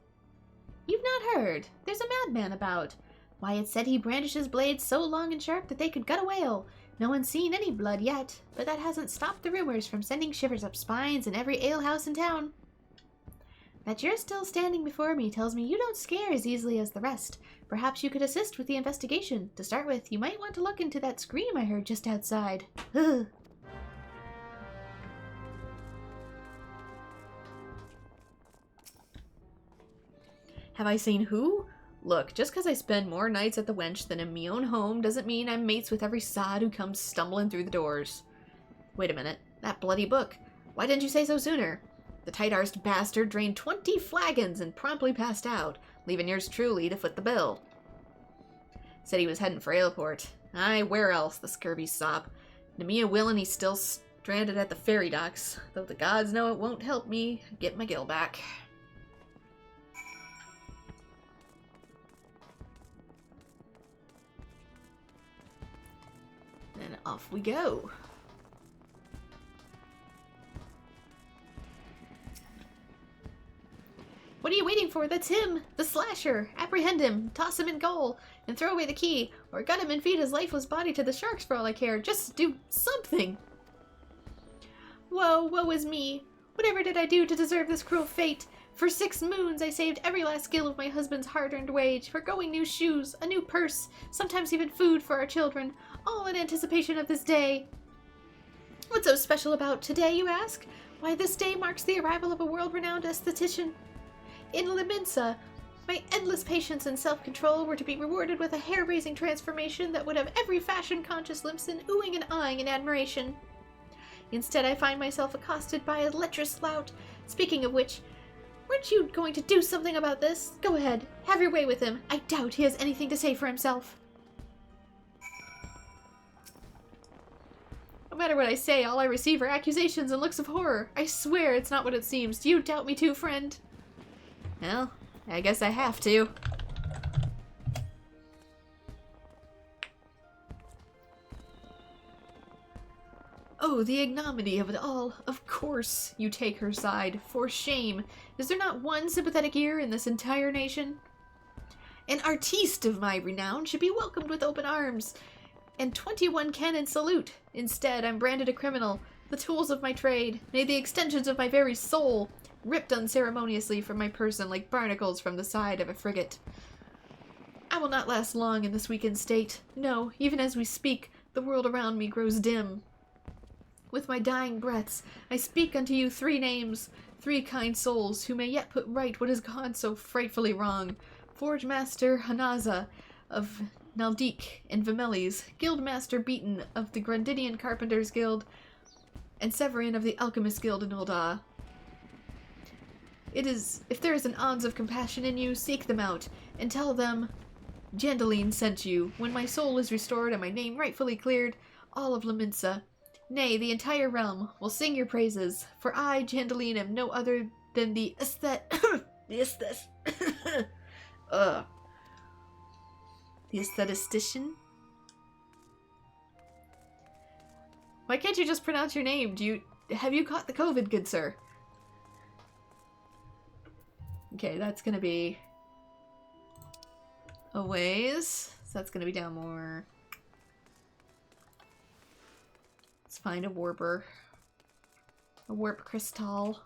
You've not heard. There's a madman about. Why, it said he brandishes blades so long and sharp that they could gut a whale. No one's seen any blood yet, but that hasn't stopped the rumors from sending shivers up spines in every alehouse in town. That you're still standing before me tells me you don't scare as easily as the rest. Perhaps you could assist with the investigation. To start with, you might want to look into that scream I heard just outside. Ugh. Have I seen who? Look, just because I spend more nights at the wench than in me own home doesn't mean I'm mates with every sod who comes stumbling through the doors. Wait a minute. That bloody book. Why didn't you say so sooner? The tight-arsed bastard drained 20 flagons and promptly passed out, leaving yours truly to foot the bill. Said he was heading for Aleport. Aye, where else, the scurvy sop. Nemea willin' he's still stranded at the ferry docks, though the gods know it won't help me get my gill back. And off we go. What are you waiting for? That's him! The slasher! Apprehend him, toss him in goal, and throw away the key, or gut him and feed his lifeless body to the sharks for all I care. Just do something! Woe is me! Whatever did I do to deserve this cruel fate? For 6 moons I saved every last gill of my husband's hard-earned wage, forgoing new shoes, a new purse, sometimes even food for our children, all in anticipation of this day. What's so special about today, you ask? Why, this day marks the arrival of a world-renowned aesthetician in Liminsa. My endless patience and self-control were to be rewarded with a hair-raising transformation that would have every fashion-conscious Limson oohing and eyeing in admiration. Instead, I find myself accosted by a lecherous lout. Speaking of which, weren't you going to do something about this? Go ahead, have your way with him. I doubt he has anything to say for himself. No matter what I say, all I receive are accusations and looks of horror. I swear it's not what it seems. Do you doubt me too, friend? Well, I guess I have to. Oh, the ignominy of it all. Of course you take her side. For shame. Is there not one sympathetic ear in this entire nation? An artiste of my renown should be welcomed with open arms and 21 cannon salute. Instead, I'm branded a criminal, the tools of my trade, nay, the extensions of my very soul, ripped unceremoniously from my person like barnacles from the side of a frigate. I will not last long in this weakened state. No, even as we speak, the world around me grows dim. With my dying breaths, I speak unto you 3 names, 3 kind souls who may yet put right what has gone so frightfully wrong. Forge Master Hanaza of Naldik and Vimeles, Guildmaster Beaton of the Grundinian Carpenters Guild, and Severin of the Alchemist Guild in Ul'dah. If there is an ounce of compassion in you, seek them out, and tell them Jandaline sent you. When my soul is restored and my name rightfully cleared, all of Laminsa, nay, the entire realm, will sing your praises, for I, Jandaline, am no other than the the aesthetician? Why can't you just pronounce your name? Have you caught the COVID, good sir? Okay, that's gonna be a ways. So that's gonna be down more. Let's find a warper. A warp crystal.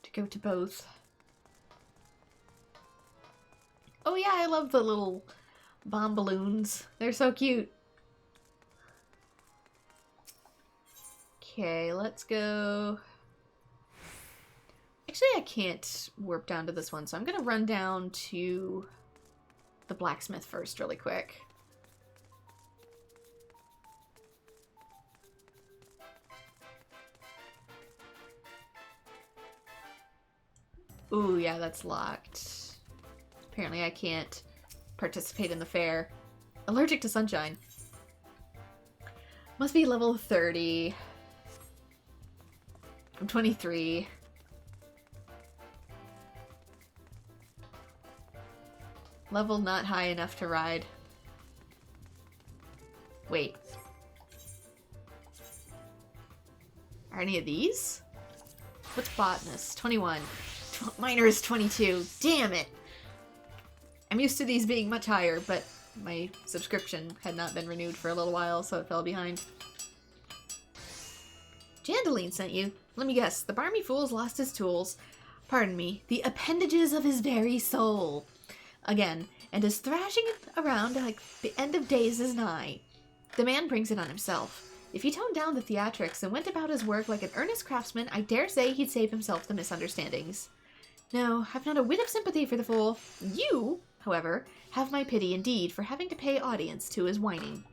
To go to both. Oh yeah, I love the little bomb balloons. They're so cute. Okay, let's go. Actually, I can't warp down to this one, so I'm gonna run down to the blacksmith first really quick. Ooh, yeah, that's locked. Apparently I can't participate in the fair. Allergic to sunshine. Must be level 30. I'm 23. Level not high enough to ride. Wait. Are any of these? What's botanist? 21. Miner is 22. Damn it! I'm used to these being much higher, but my subscription had not been renewed for a little while, so it fell behind. Jandaline sent you. Let me guess, the barmy fool's lost his tools. Pardon me, the appendages of his very soul. Again, and is thrashing around like the end of days is nigh. The man brings it on himself. If he toned down the theatrics and went about his work like an earnest craftsman, I dare say he'd save himself the misunderstandings. No, I've not a whit of sympathy for the fool. You, however, have my pity indeed for having to pay audience to his whining.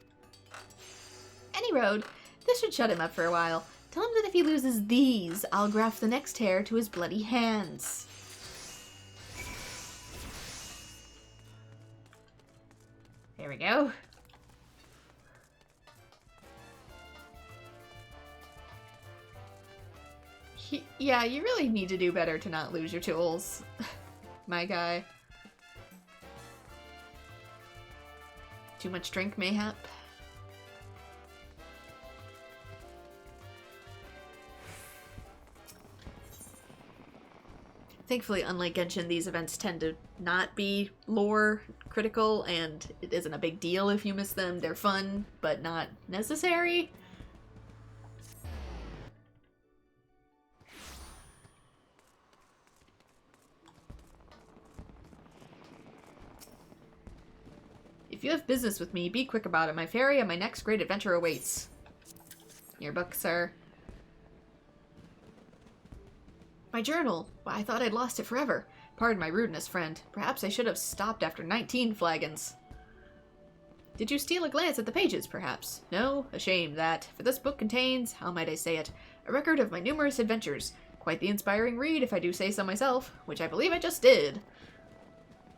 Any road, this should shut him up for a while. Tell him that if he loses these, I'll graft the next hair to his bloody hands. There we go. Yeah, you really need to do better to not lose your tools, my guy. Too much drink, mayhap? Thankfully, unlike Genshin, these events tend to not be lore critical, and it isn't a big deal if you miss them. They're fun, but not necessary. If you have business with me, be quick about it. My ferry and my next great adventure awaits. Your book, sir. My My journal! Why, I thought I'd lost it forever. Pardon my rudeness, friend. Perhaps I should have stopped after 19 flagons. Did you steal a glance at the pages, perhaps? No? A shame that, for this book contains, how might I say it, a record of my numerous adventures. Quite the inspiring read, if I do say so myself, which I believe I just did.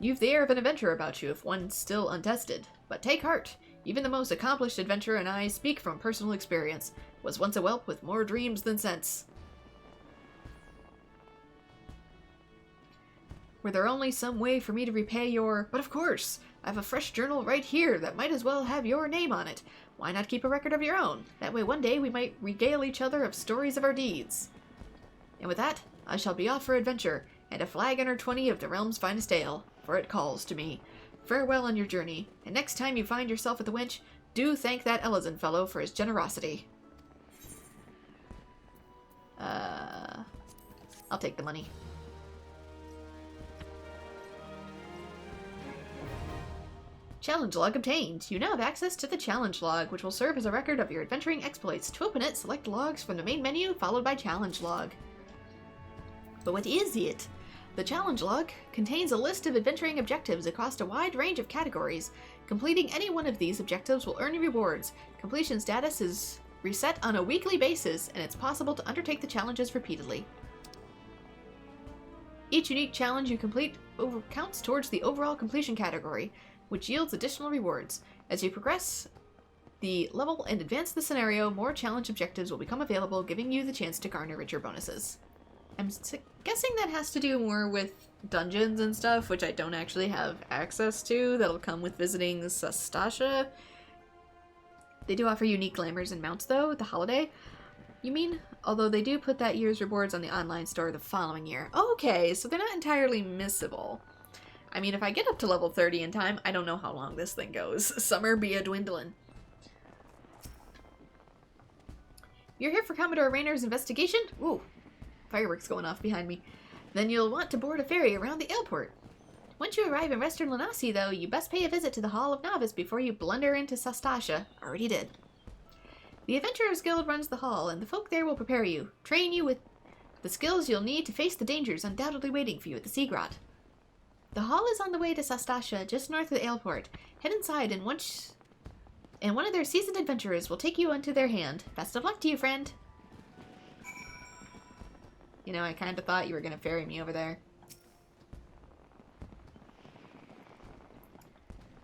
You've the air of an adventurer about you, if one still untested. But take heart. Even the most accomplished adventurer, and I speak from personal experience, was once a whelp with more dreams than sense. Were there only some way for me to repay your... But of course! I have a fresh journal right here that might as well have your name on it. Why not keep a record of your own? That way one day we might regale each other of stories of our deeds. And with that, I shall be off for adventure, and a flagon or 20 of the realm's finest ale, for it calls to me. Farewell on your journey, and next time you find yourself at the Winch, do thank that Ellison fellow for his generosity. I'll take the money. Challenge log obtained. You now have access to the challenge log, which will serve as a record of your adventuring exploits. To open it, select logs from the main menu, followed by challenge log. But what is it? The challenge log contains a list of adventuring objectives across a wide range of categories. Completing any one of these objectives will earn you rewards. Completion status is reset on a weekly basis, and it's possible to undertake the challenges repeatedly. Each unique challenge you complete counts towards the overall completion category, which yields additional rewards. As you progress the level and advance the scenario, more challenge objectives will become available, giving you the chance to garner richer bonuses. I'm guessing that has to do more with dungeons and stuff, which I don't actually have access to. That'll come with visiting Sastasha. They do offer unique glamours and mounts, though, at the holiday. You mean? Although they do put that year's rewards on the online store the following year. Okay, so they're not entirely missable. I mean, if I get up to level 30 in time, I don't know how long this thing goes. Summer be a-dwindling. You're here for Commodore Rayner's investigation? Ooh, fireworks going off behind me. Then you'll want to board a ferry around the airport. Once you arrive in Western Lanasi, though, you best pay a visit to the Hall of Novice before you blunder into Sastasha. Already did. The Adventurers Guild runs the hall, and the folk there will prepare you, train you with the skills you'll need to face the dangers undoubtedly waiting for you at the seagrot. The hall is on the way to Sastasha, just north of the airport. Head inside, and one of their seasoned adventurers will take you into their hand. Best of luck to you, friend. You know, I kind of thought you were going to ferry me over there.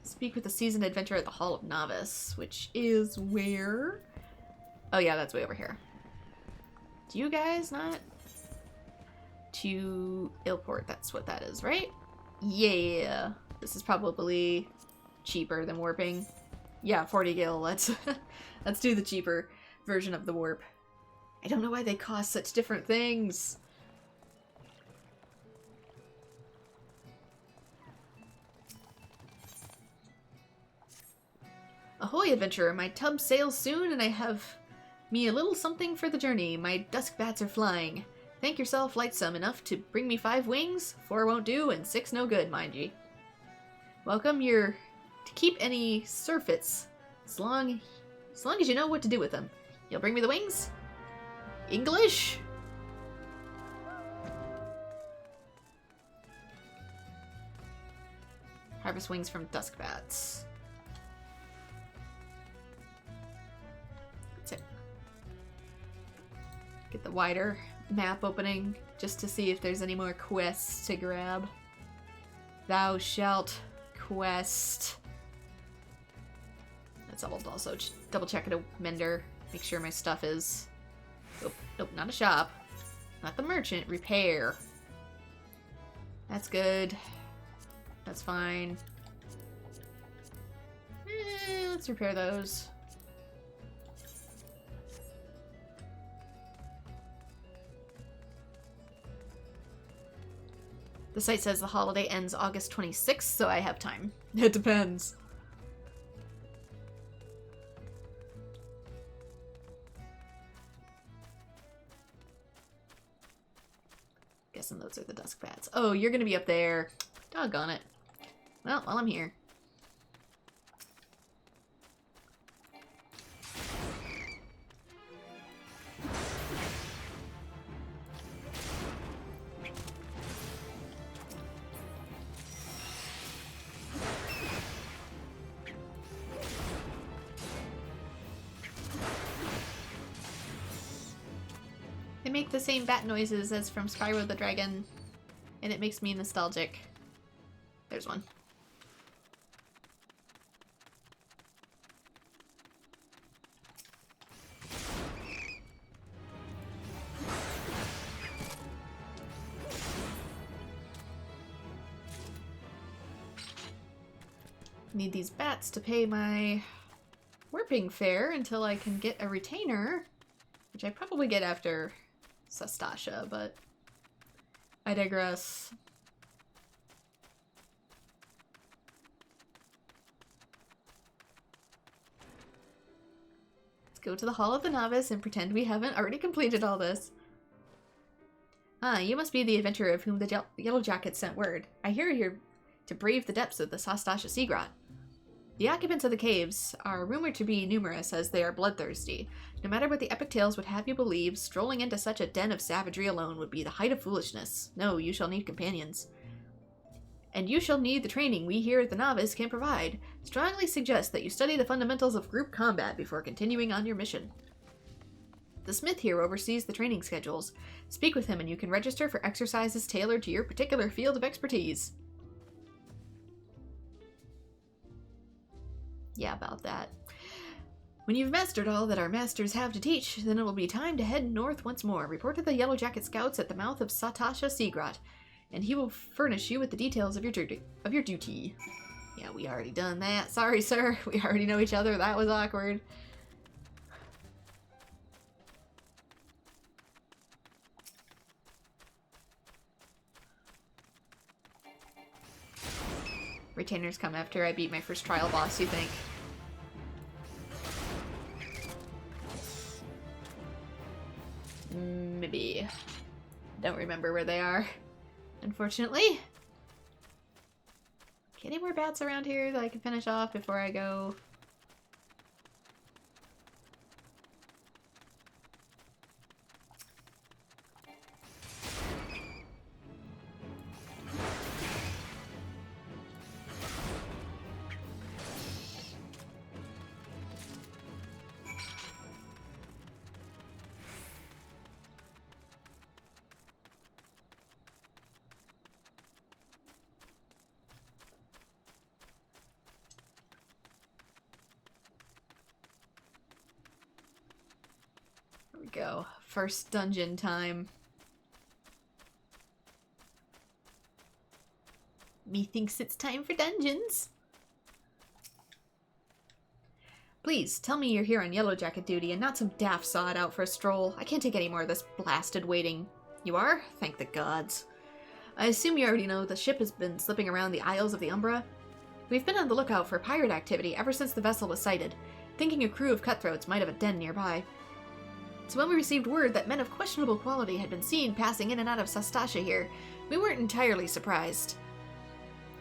Speak with the seasoned adventurer at the Hall of Novice, which is where? Oh yeah, that's way over here. Do you guys not? To Ilport, that's what that is, right? Yeah. This is probably cheaper than warping. Yeah, 40 gil. Let's do the cheaper version of the warp. I don't know why they cost such different things. Ahoy, adventurer! My tub sails soon, and I have me a little something for the journey. My dusk bats are flying. Think yourself lightsome enough to bring me 5 wings? 4 won't do, and 6 no good, mind ye. Welcome your... to keep any surfeits, as long as you know what to do with them. You'll bring me the wings? English? Harvest wings from dusk bats. That's it. Get the wider map opening just to see if there's any more quests to grab. Thou shalt quest. Let's also double check at a mender. Make sure my stuff is... Nope, not a shop. Not the merchant. Repair. That's good. That's fine. Let's repair those. The site says the holiday ends August 26th, so I have time. It depends. Guessing those are the dusk bats. Oh, you're gonna be up there. Doggone it. Well, while I'm here. They make the same bat noises as from Spyro the Dragon, and it makes me nostalgic. There's one. Need these bats to pay my warping fare until I can get a retainer, which I probably get after Sastasha, but I digress. Let's go to the Hall of the Novice and pretend we haven't already completed all this. Ah, you must be the adventurer of whom the Yellow Jackets sent word. I hear you're to brave the depths of the Sastasha seagrot. The occupants of the caves are rumored to be numerous as they are bloodthirsty. No matter what the epic tales would have you believe, strolling into such a den of savagery alone would be the height of foolishness. No, you shall need companions. And you shall need the training we here at the Novice can provide. Strongly suggest that you study the fundamentals of group combat before continuing on your mission. The smith here oversees the training schedules. Speak with him and you can register for exercises tailored to your particular field of expertise. Yeah, about that. When you've mastered all that our masters have to teach, then it will be time to head north once more. Report to the Yellow Jacket Scouts at the mouth of Sastasha seagrot, and he will furnish you with the details of your duty. Yeah, we already done that. Sorry, sir. We already know each other. That was awkward. Retainers come after I beat my first trial boss, you think? Maybe. Don't remember where they are, unfortunately. Any more bats around here that I can finish off before I go? Go. First dungeon time. Methinks it's time for dungeons. Please, tell me you're here on Yellow Jacket duty and not some daft sod out for a stroll. I can't take any more of this blasted waiting. You are? Thank the gods. I assume you already know the ship has been slipping around the Isles of the Umbra. We've been on the lookout for pirate activity ever since the vessel was sighted, thinking a crew of cutthroats might have a den nearby. So when we received word that men of questionable quality had been seen passing in and out of Sastasha here, we weren't entirely surprised.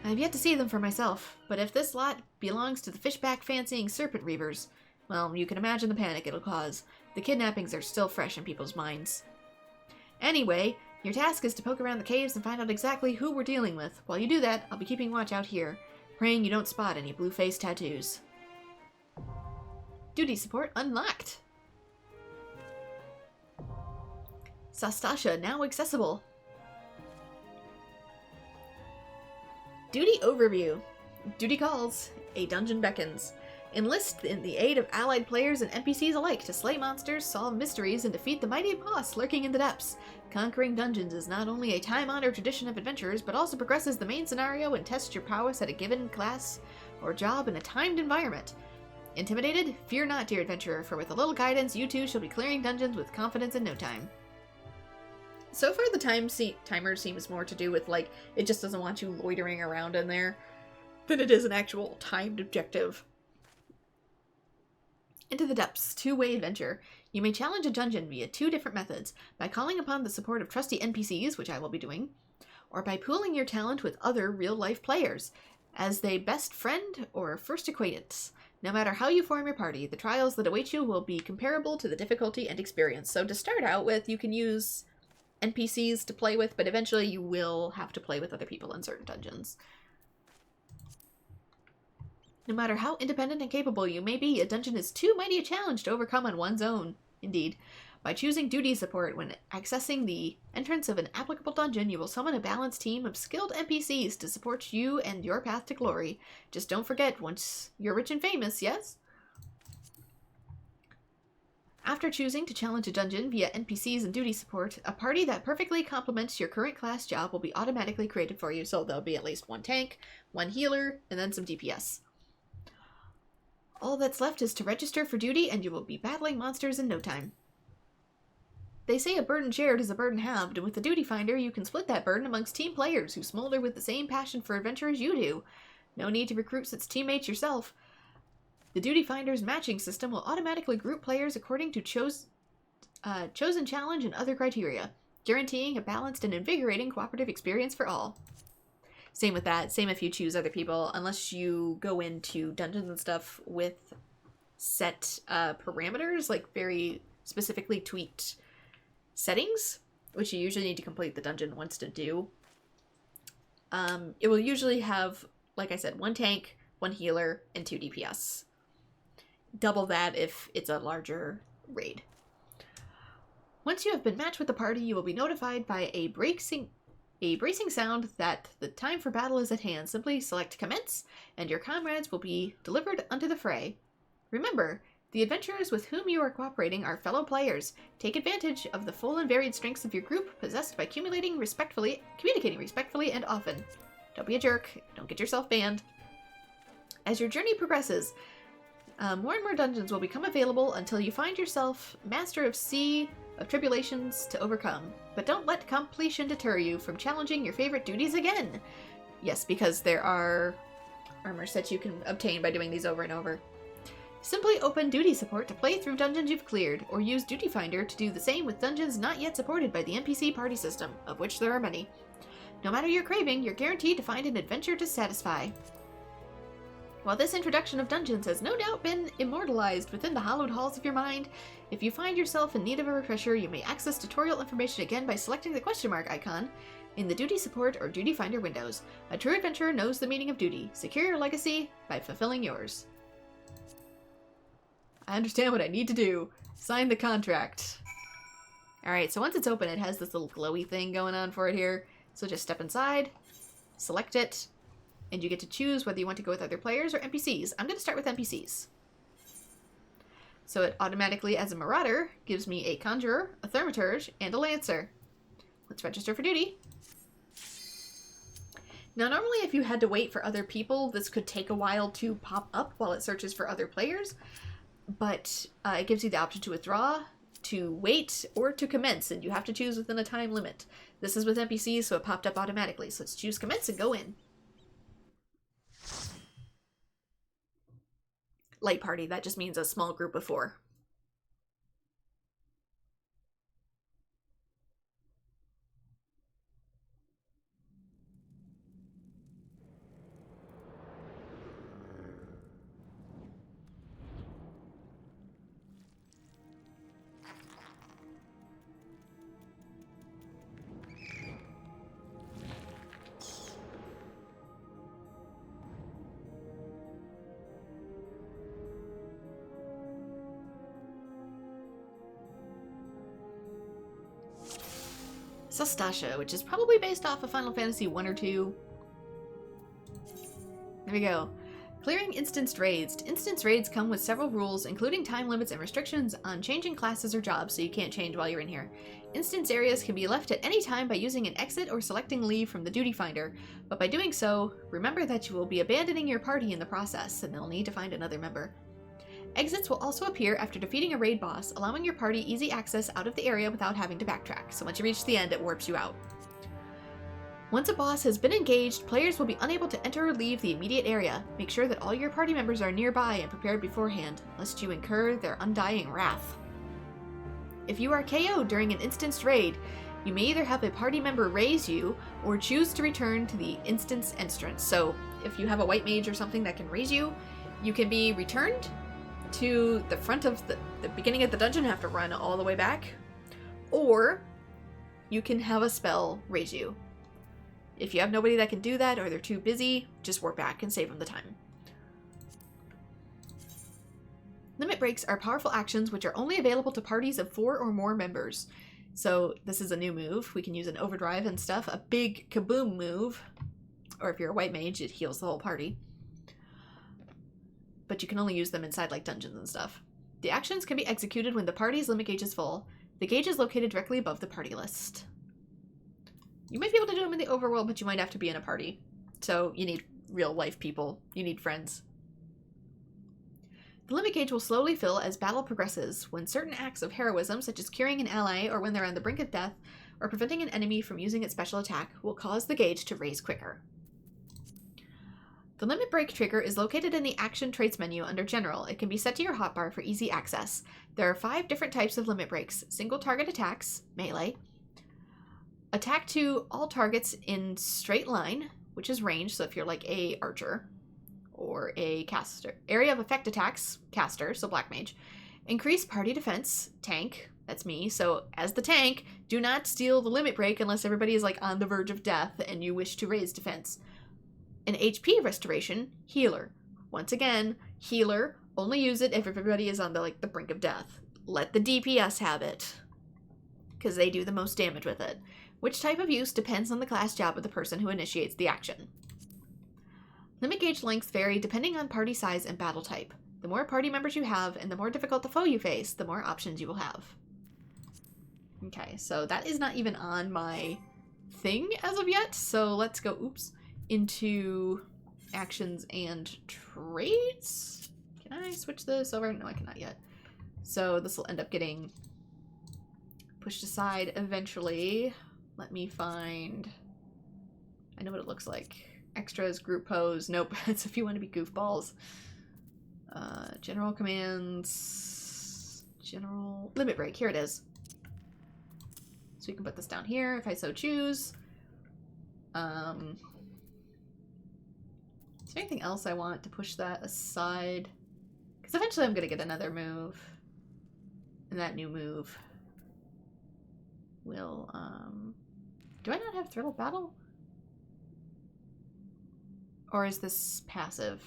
I have yet to see them for myself, but if this lot belongs to the fishback-fancying serpent reavers, well, you can imagine the panic it'll cause. The kidnappings are still fresh in people's minds. Anyway, your task is to poke around the caves and find out exactly who we're dealing with. While you do that, I'll be keeping watch out here, praying you don't spot any blue-face tattoos. Duty support unlocked! Sastasha now accessible. Duty overview. Duty calls. A dungeon beckons. Enlist in the aid of allied players and NPCs alike to slay monsters, solve mysteries, and defeat the mighty boss lurking in the depths. Conquering dungeons is not only a time-honored tradition of adventurers, but also progresses the main scenario and tests your prowess at a given class or job in a timed environment. Intimidated? Fear not, dear adventurer, for with a little guidance, you too shall be clearing dungeons with confidence in no time. So far, the timer seems more to do with, like, it just doesn't want you loitering around in there than it is an actual timed objective. Into the Depths, two-way adventure. You may challenge a dungeon via two different methods, by calling upon the support of trusty NPCs, which I will be doing, or by pooling your talent with other real-life players, as they best friend or first acquaintance. No matter how you form your party, the trials that await you will be comparable to the difficulty and experience. So to start out with, you can use NPCs to play with, but eventually you will have to play with other people in certain dungeons. No matter how independent and capable you may be, a dungeon is too mighty a challenge to overcome on one's own. Indeed. By choosing duty support when accessing the entrance of an applicable dungeon, you will summon a balanced team of skilled NPCs to support you and your path to glory. Just don't forget, once you're rich and famous, yes? After choosing to challenge a dungeon via NPCs and duty support, a party that perfectly complements your current class job will be automatically created for you, so there'll be at least one tank, one healer, and then some DPS. All that's left is to register for duty, and you will be battling monsters in no time. They say a burden shared is a burden halved, and with the Duty Finder, you can split that burden amongst team players who smolder with the same passion for adventure as you do. No need to recruit such teammates yourself. The Duty Finder's matching system will automatically group players according to chosen challenge and other criteria, guaranteeing a balanced and invigorating cooperative experience for all. Same with that. Same if you choose other people, unless you go into dungeons and stuff with set parameters, like very specifically tweaked settings, which you usually need to complete the dungeon once to do. It will usually have, like I said, one tank, one healer, and 2 DPS. Double that if it's a larger raid. Once you have been matched with the party, you will be notified by a bracing sound that the time for battle is at hand. Simply select Commence, and your comrades will be delivered unto the fray. Remember, the adventurers with whom you are cooperating are fellow players. Take advantage of the full and varied strengths of your group, possessed by communicating respectfully and often. Don't be a jerk. Don't get yourself banned. As your journey progresses, more and more dungeons will become available until you find yourself master of sea of tribulations to overcome. But don't let completion deter you from challenging your favorite duties again. Yes, because there are armor sets you can obtain by doing these over and over. Simply open Duty Support to play through dungeons you've cleared, or use Duty Finder to do the same with dungeons not yet supported by the NPC party system, of which there are many. No matter your craving, you're guaranteed to find an adventure to satisfy. While this introduction of dungeons has no doubt been immortalized within the hallowed halls of your mind, if you find yourself in need of a refresher, you may access tutorial information again by selecting the question mark icon in the Duty Support or Duty Finder windows. A true adventurer knows the meaning of duty. Secure your legacy by fulfilling yours. I understand what I need to do. Sign the contract. Alright, so once it's open, it has this little glowy thing going on for it here. So just step inside, select it, and you get to choose whether you want to go with other players or NPCs. I'm going to start with NPCs. So it automatically, as a marauder, gives me a conjurer, a thaumaturge, and a lancer. Let's register for duty. Now, normally if you had to wait for other people, this could take a while to pop up while it searches for other players. But it gives you the option to withdraw, to wait, or to commence, and you have to choose within a time limit. This is with NPCs, so it popped up automatically. So let's choose commence and go in. Light party, that just means a small group of 4. Sastasha, which is probably based off of Final Fantasy 1 or 2. There we go. Clearing instanced raids. Instance raids come with several rules, including time limits and restrictions on changing classes or jobs, so you can't change while you're in here. Instance areas can be left at any time by using an exit or selecting leave from the Duty Finder, but by doing so, remember that you will be abandoning your party in the process, and they'll need to find another member. Exits will also appear after defeating a raid boss, allowing your party easy access out of the area without having to backtrack, so once you reach the end, it warps you out. Once a boss has been engaged, players will be unable to enter or leave the immediate area. Make sure that all your party members are nearby and prepared beforehand, lest you incur their undying wrath. If you are KO'd during an instanced raid, you may either have a party member raise you, or choose to return to the instance entrance. So, if you have a white mage or something that can raise you, you can be returned to the front of the beginning of the dungeon and have to run all the way back, or you can have a spell raise you. If you have nobody that can do that, or they're too busy, just warp back and save them the time. Limit limit breaks are powerful actions which are only available to parties of 4 or more members. So this is a new move. We can use an overdrive and stuff. A big kaboom move. Or if you're a white mage, it heals the whole party. But you can only use them inside like dungeons and stuff. The actions can be executed when the party's limit gauge is full. The gauge is located directly above the party list. You might be able to do them in the overworld, but you might have to be in a party. So you need real life people. You need friends. The limit gauge will slowly fill as battle progresses. When certain acts of heroism, such as curing an ally or when they're on the brink of death, or preventing an enemy from using its special attack, will cause the gauge to raise quicker. The limit break trigger is located in the Action Traits menu under General. It can be set to your hotbar for easy access. There are 5 different types of limit breaks. Single target attacks, melee. Attack to all targets in straight line, which is range, so if you're like a archer or a caster. Area of effect attacks, caster, so black mage. Increase party defense, tank, that's me. So as the tank, do not steal the limit break unless everybody is like on the verge of death and you wish to raise defense. An HP restoration, healer. Once again, healer, only use it if everybody is on the brink of death. Let the DPS have it, because they do the most damage with it. Which type of use depends on the class job of the person who initiates the action. Limit gauge lengths vary depending on party size and battle type. The more party members you have and the more difficult the foe you face, the more options you will have. Okay, so that is not even on my thing as of yet, so let's go, into actions and traits. Can I switch this over? No, I cannot yet. So this will end up getting pushed aside eventually. Let me find... I know what it looks like. Extras, group pose. Nope, it's if you want to be goofballs. General commands. General... Limit break, here it is. So we can put this down here if I so choose. Is there anything else I want to push that aside? Because eventually I'm going to get another move. And that new move will, do I not have Thrill of Battle? Or is this passive?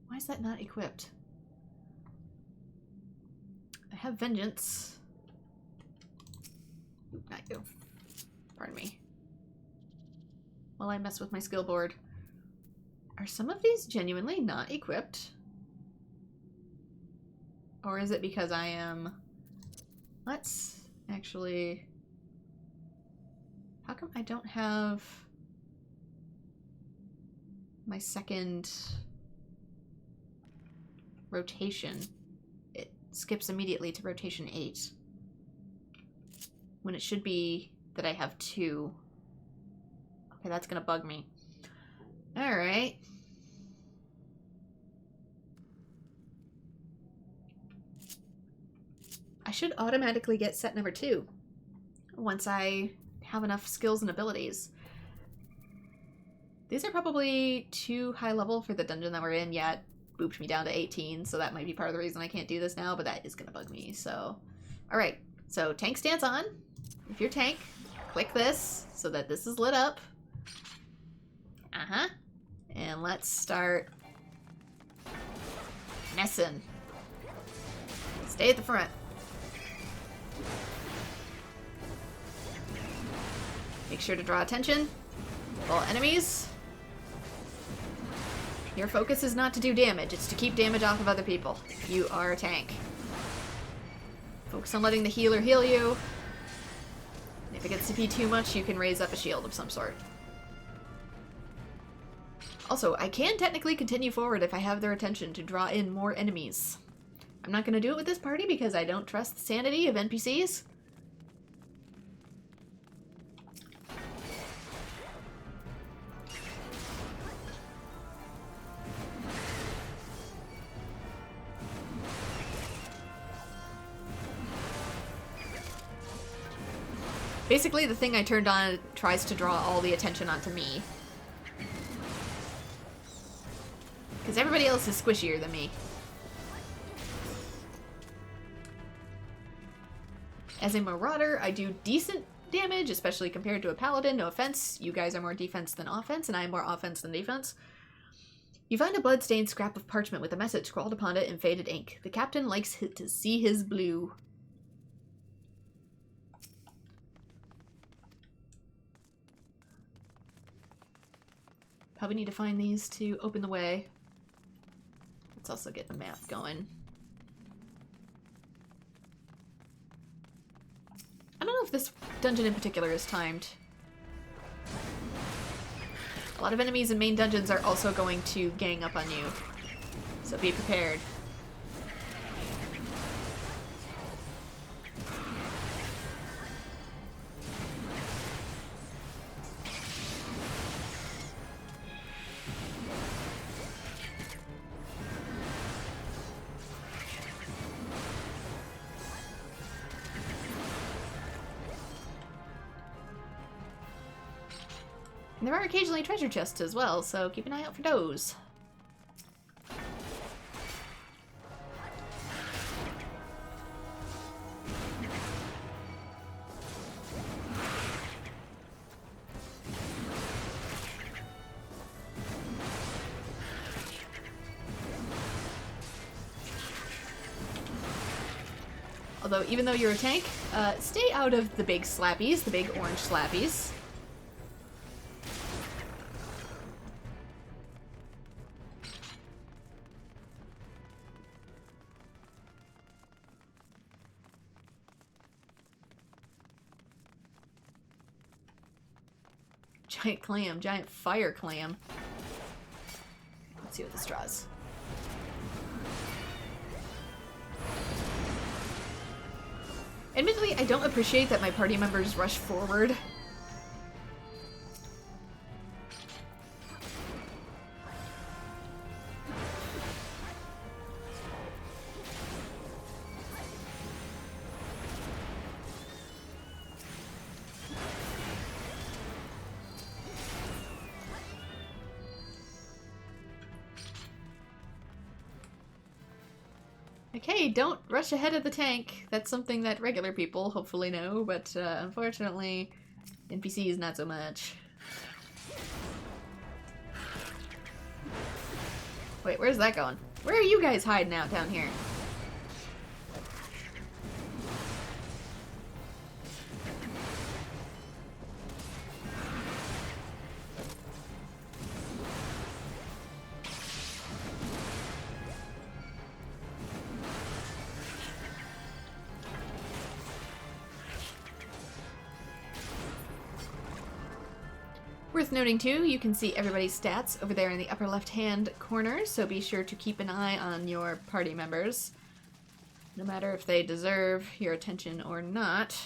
Why is that not equipped? I have Vengeance. Oop, not you. Pardon me. While I mess with my skill board. Are some of these genuinely not equipped? Or is it because I am... Let's actually... How come I don't have my second rotation? It skips immediately to rotation 8. When it should be that I have 2. Okay, that's gonna bug me. Alright. I should automatically get set number 2 once I have enough skills and abilities. These are probably too high level for the dungeon that we're in yet. Booped me down to 18, so that might be part of the reason I can't do this now, but that is gonna bug me, so... Alright, so tank stance on. If you're tank, click this so that this is lit up. And let's start messing. Stay at the front. Make sure to draw attention. All enemies. Your focus is not to do damage, it's to keep damage off of other people. You are a tank. Focus on letting the healer heal you. And if it gets CP too much, you can raise up a shield of some sort. Also, I can technically continue forward if I have their attention to draw in more enemies. I'm not going to do it with this party because I don't trust the sanity of NPCs. Basically, the thing I turned on tries to draw all the attention onto me. Because everybody else is squishier than me. As a Marauder, I do decent damage, especially compared to a Paladin. No offense, you guys are more defense than offense, and I am more offense than defense. You find a blood-stained scrap of parchment with a message scrawled upon it in faded ink. The captain likes to see his blue. Probably need to find these to open the way. Let's also get the map going. I don't know if this dungeon in particular is timed. A lot of enemies in main dungeons are also going to gang up on you, so be prepared. And there are occasionally treasure chests as well, so keep an eye out for those. Although, even though you're a tank, stay out of the big slappies, the big orange slappies. Giant clam, giant fire clam. Let's see what this draws. Admittedly, I don't appreciate that my party members rush forward. Okay, don't rush ahead of the tank. That's something that regular people hopefully know, but unfortunately, NPCs not so much. Wait, where's that going? Where are you guys hiding out down here? Worth noting too, you can see everybody's stats over there in the upper left-hand corner, so be sure to keep an eye on your party members, no matter if they deserve your attention or not.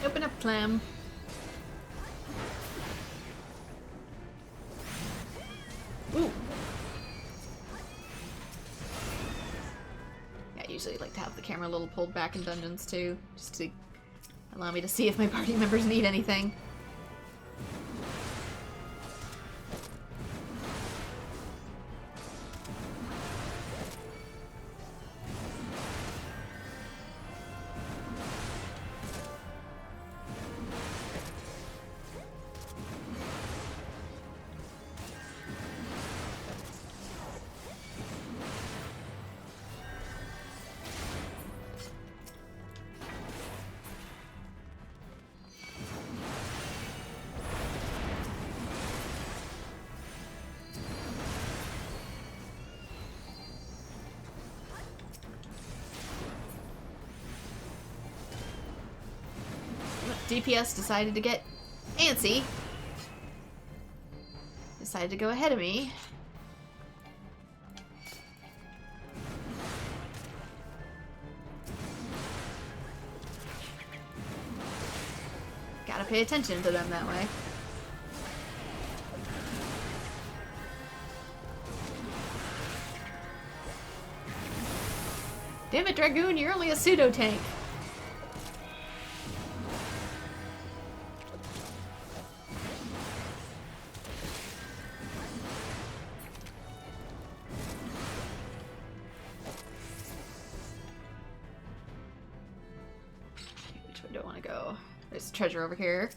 Open up, clam. Ooh. Yeah, I usually like to have the camera a little pulled back in dungeons too, just to allow me to see if my party members need anything. DPS decided to get antsy. Decided to go ahead of me. Gotta pay attention to them that way. Damn it, Dragoon, you're only a pseudo tank. do I want to go? There's treasure over here.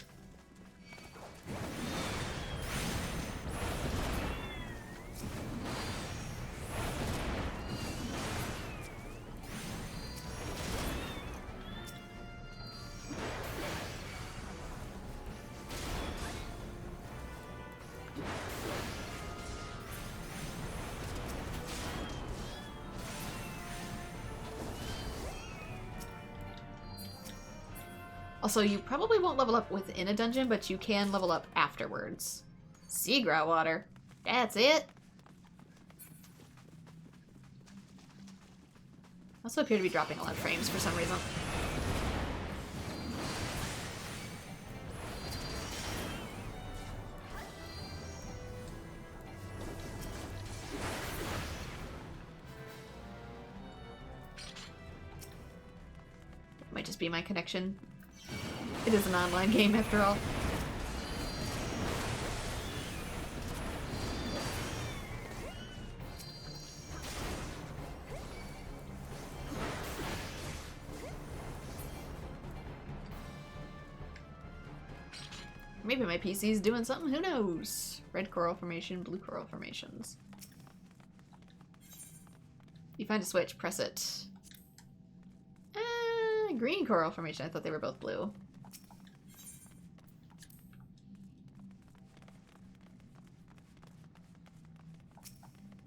Also, you probably won't level up within a dungeon, but you can level up afterwards. Seagrot water. That's it. Also appear to be dropping a lot of frames for some reason. It might just be my connection. It is an online game after all. Maybe my PC's doing something, who knows? Red coral formation, blue coral formations. You find a switch, press it. Green coral formation, I thought they were both blue.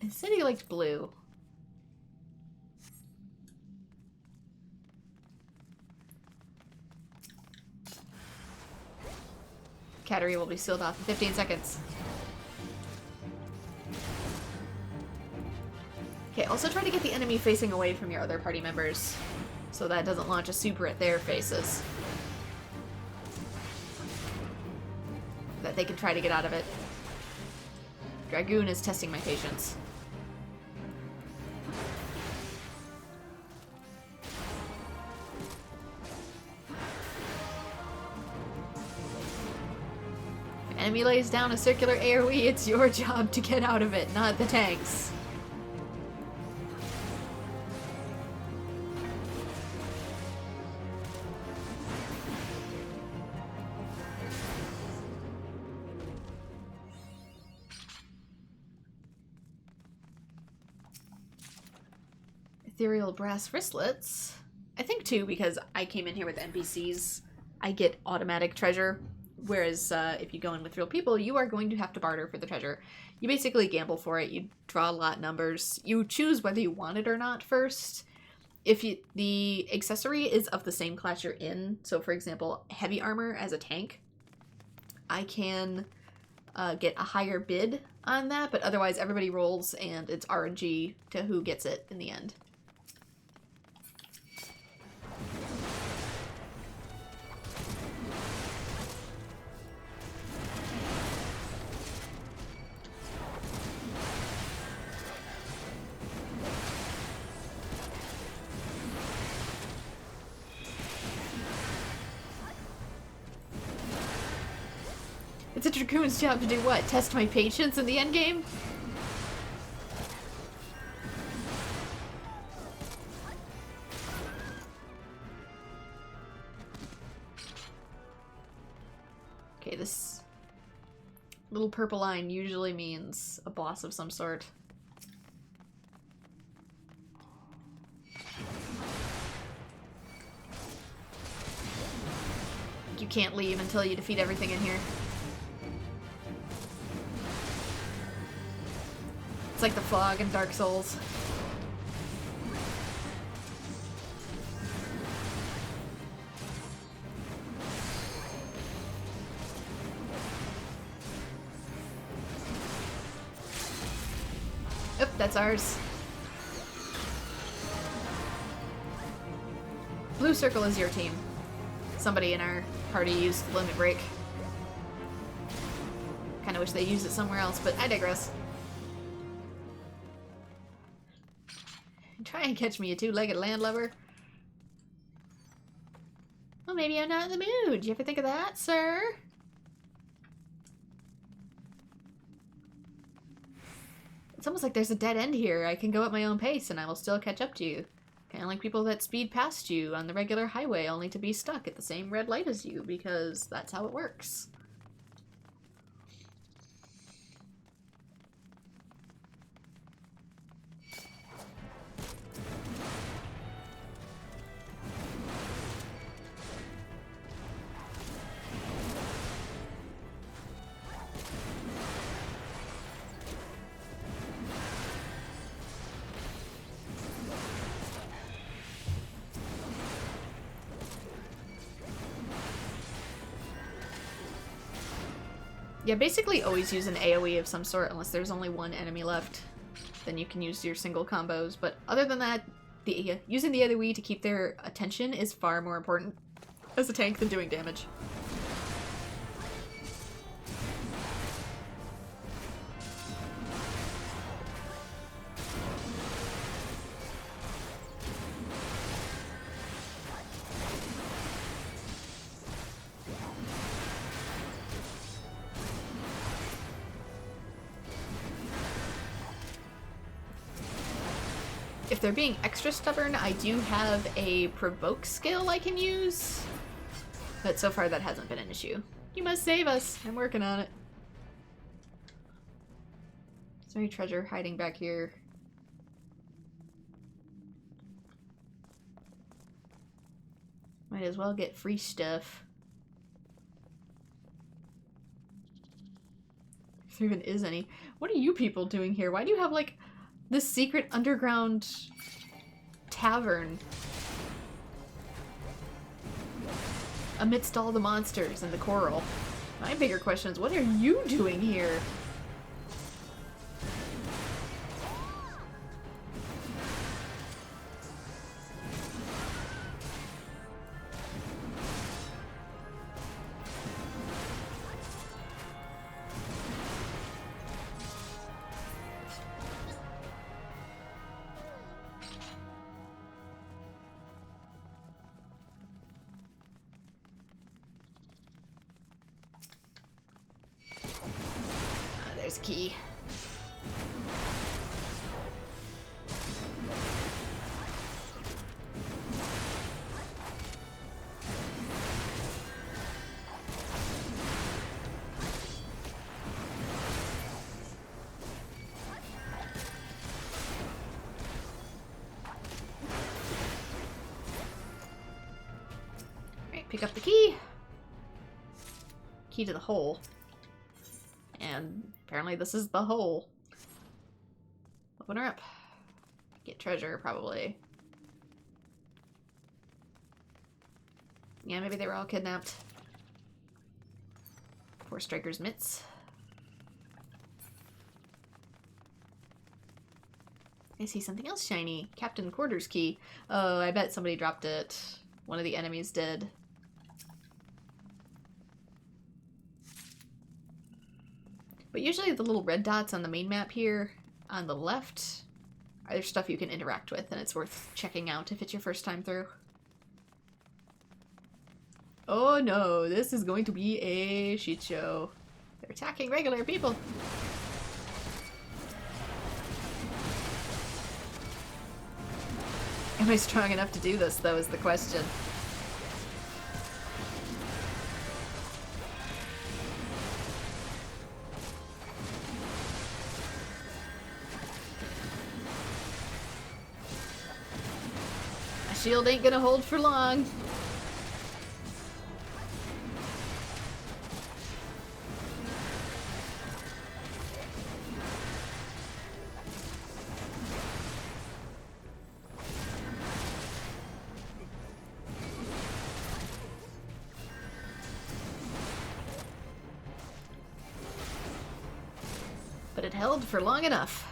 It said he liked blue. Cattery will be sealed off in 15 seconds. Okay, also try to get the enemy facing away from your other party members, so that doesn't launch a super at their faces. That they can try to get out of it. Dragoon is testing my patience. Enemy lays down a circular AoE, it's your job to get out of it, not the tanks. Ethereal brass wristlets. I think too, because I came in here with NPCs, I get automatic treasure. Whereas if you go in with real people, you are going to have to barter for the treasure. You basically gamble for it. You draw lot numbers. You choose whether you want it or not first. If the accessory is of the same class you're in, so for example, heavy armor as a tank, I can get a higher bid on that, but otherwise everybody rolls and it's RNG to who gets it in the end. It's a Dragoon's job to do what? Test my patience in the endgame? Okay, this little purple line usually means a boss of some sort. You can't leave until you defeat everything in here. It's like the fog in Dark Souls. Oop, that's ours. Blue circle is your team. Somebody in our party used limit break. Kinda wish they used it somewhere else, but I digress. Try and catch me, a two-legged landlubber. Well, maybe I'm not in the mood. Do you ever think of that, sir? It's almost like there's a dead end here. I can go at my own pace and I will still catch up to you. Kind of like people that speed past you on the regular highway only to be stuck at the same red light as you, because that's how it works. Yeah, basically always use an AoE of some sort unless there's only one enemy left. Then you can use your single combos. But other than that, using the AoE to keep their attention is far more important as a tank than doing damage. If they're being extra stubborn, I do have a provoke skill I can use. But so far that hasn't been an issue. You must save us! I'm working on it. Is there any treasure hiding back here? Might as well get free stuff. If there even is any. What are you people doing here? Why do you have, like, this secret underground tavern amidst all the monsters and the coral? My bigger question is, what are you doing here? Key. Alright, pick up the key. Key to the hole. And apparently this is the hole. Open her up. Get treasure, probably. Yeah, maybe they were all kidnapped. Poor Striker's mitts. I see something else shiny. Captain Quarters key. Oh, I bet somebody dropped it. One of the enemies did. But usually the little red dots on the main map here on the left are stuff you can interact with, and it's worth checking out if it's your first time through. Oh no, this is going to be a shit show. They're attacking regular people. Am I strong enough to do this, though, is the question. Shield ain't gonna hold for long. But it held for long enough.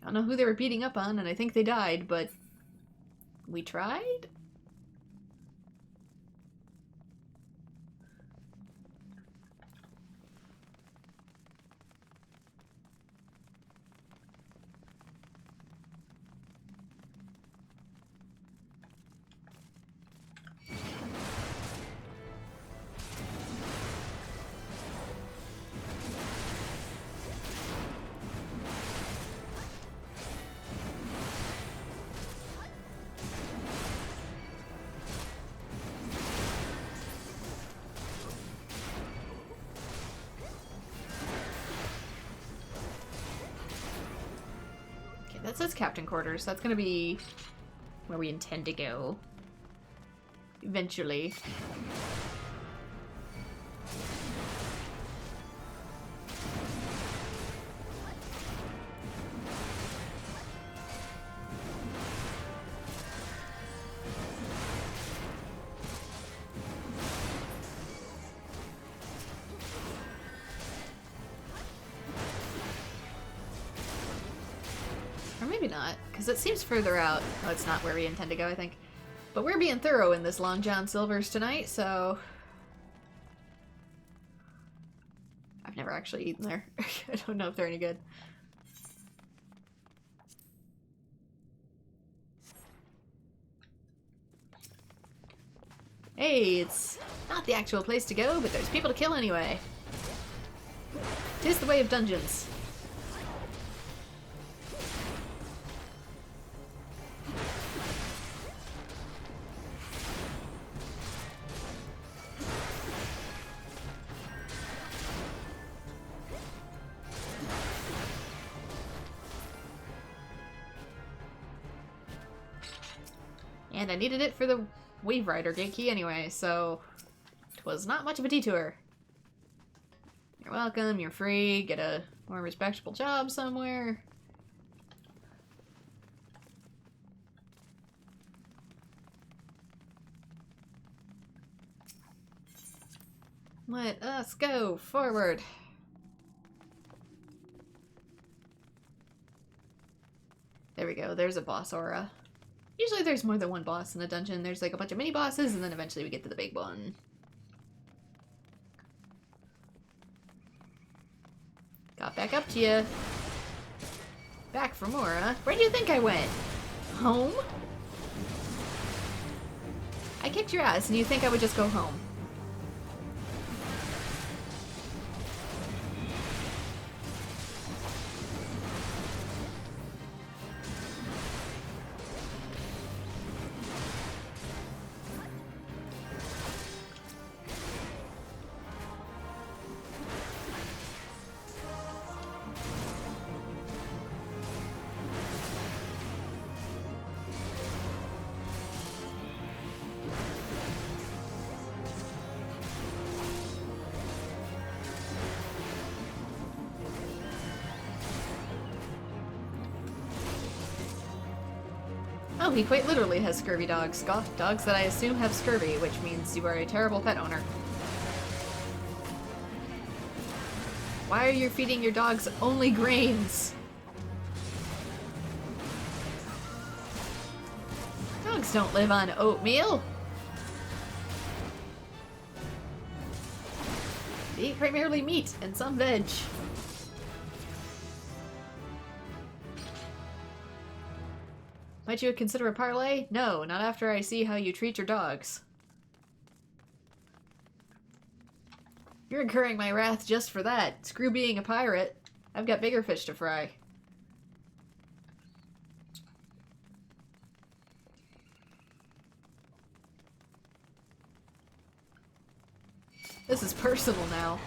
I don't know who they were beating up on, and I think they died, but we tried? it says captain quarters. That's gonna be where we intend to go. Eventually. Or maybe not, because it seems further out. Oh, it's not where we intend to go, I think. But we're being thorough in this Long John Silver's tonight, so... I've never actually eaten there. I don't know if they're any good. Hey, it's not the actual place to go, but there's people to kill anyway. 'Tis the way of dungeons. And I needed it for the Wave Rider gate key anyway, so it was not much of a detour. You're welcome, you're free, get a more respectable job somewhere. Let us go forward. There we go, there's a boss aura. Usually there's more than one boss in a dungeon. There's like a bunch of mini bosses, and then eventually we get to the big one. Got back up to you. Back for more, huh? Where do you think I went? Home? I kicked your ass, and you think I would just go home? Oh, he quite literally has scurvy dogs. Dogs that I assume have scurvy, which means you are a terrible pet owner. Why are you feeding your dogs only grains? Dogs don't live on oatmeal. They eat primarily meat and some veg. Might you consider a parlay? No, not after I see how you treat your dogs. You're incurring my wrath just for that. Screw being a pirate. I've got bigger fish to fry. This is personal now.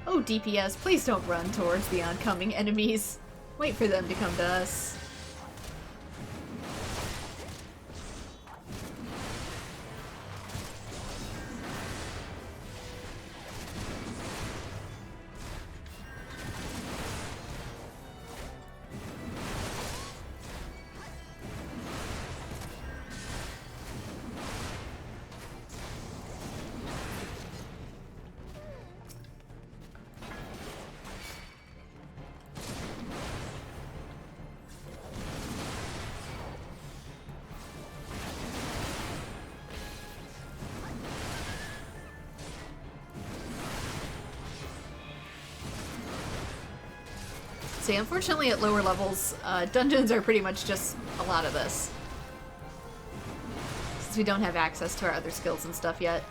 Oh, DPS, please don't run towards the oncoming enemies. Wait for them to come to us. See, unfortunately at lower levels, dungeons are pretty much just a lot of this. Since we don't have access to our other skills and stuff yet.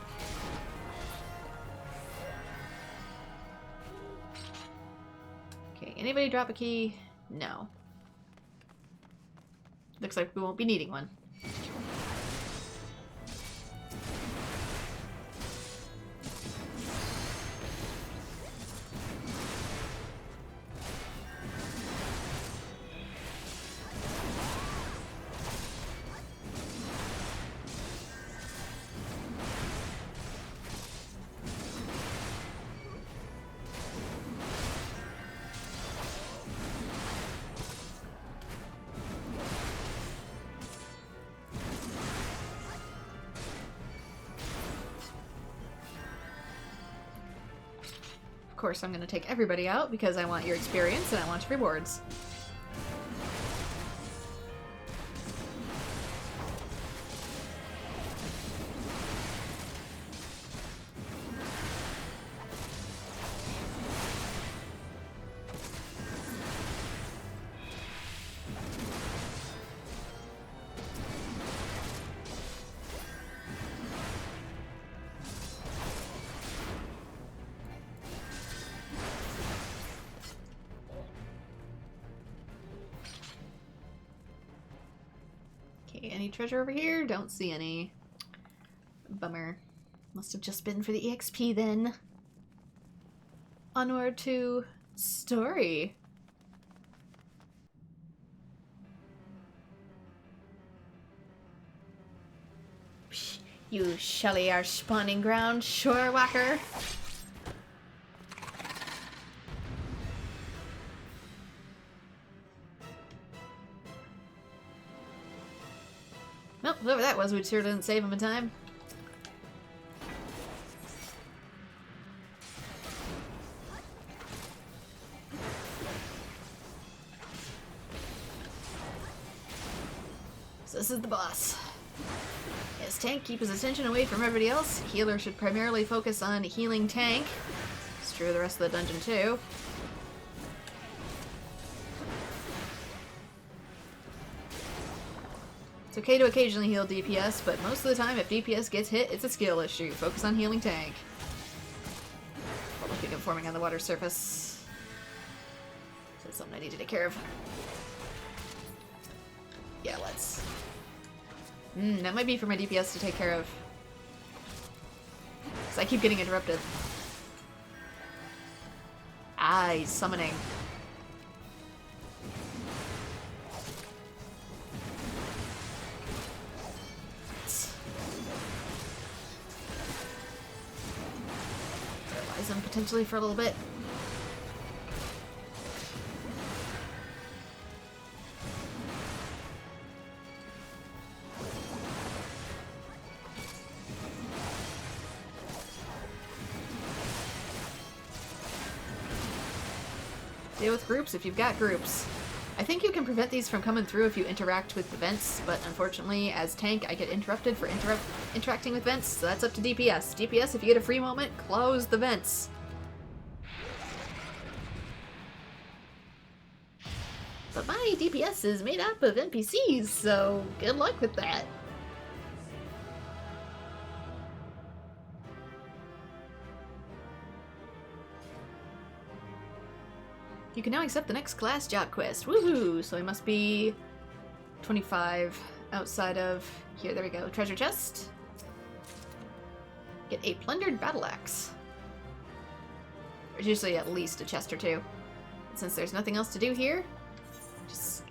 Okay, anybody drop a key? No. Looks like we won't be needing one. Of course, I'm going to take everybody out because I want your experience and I want your rewards. Any treasure over here? Don't see any. Bummer. Must have just been for the EXP then. Onward to story. You Shelly our spawning ground, shore whacker. Well, whoever that was, we sure didn't save him in time. So this is the boss. Yes, tank, keep his attention away from everybody else. Healer should primarily focus on healing tank. It's true of the rest of the dungeon too. It's okay to occasionally heal DPS, but most of the time if DPS gets hit, it's a skill issue. Focus on healing tank. Public beacon forming on the water surface. So that's something I need to take care of. Yeah, let's. That might be for my DPS to take care of. Because I keep getting interrupted. Ah, he's summoning. Paralyze him potentially for a little bit. Deal with groups if you've got groups. I think you can prevent these from coming through if you interact with the vents, but unfortunately, as tank, I get interrupted for interacting with vents, so that's up to DPS. DPS, if you get a free moment, close the vents. But my DPS is made up of NPCs, so good luck with that. You can now accept the next class job quest. Woohoo! So we must be 25 outside of here. There we go. Treasure chest. Get a plundered battle axe. There's usually at least a chest or two. And since there's nothing else to do here, just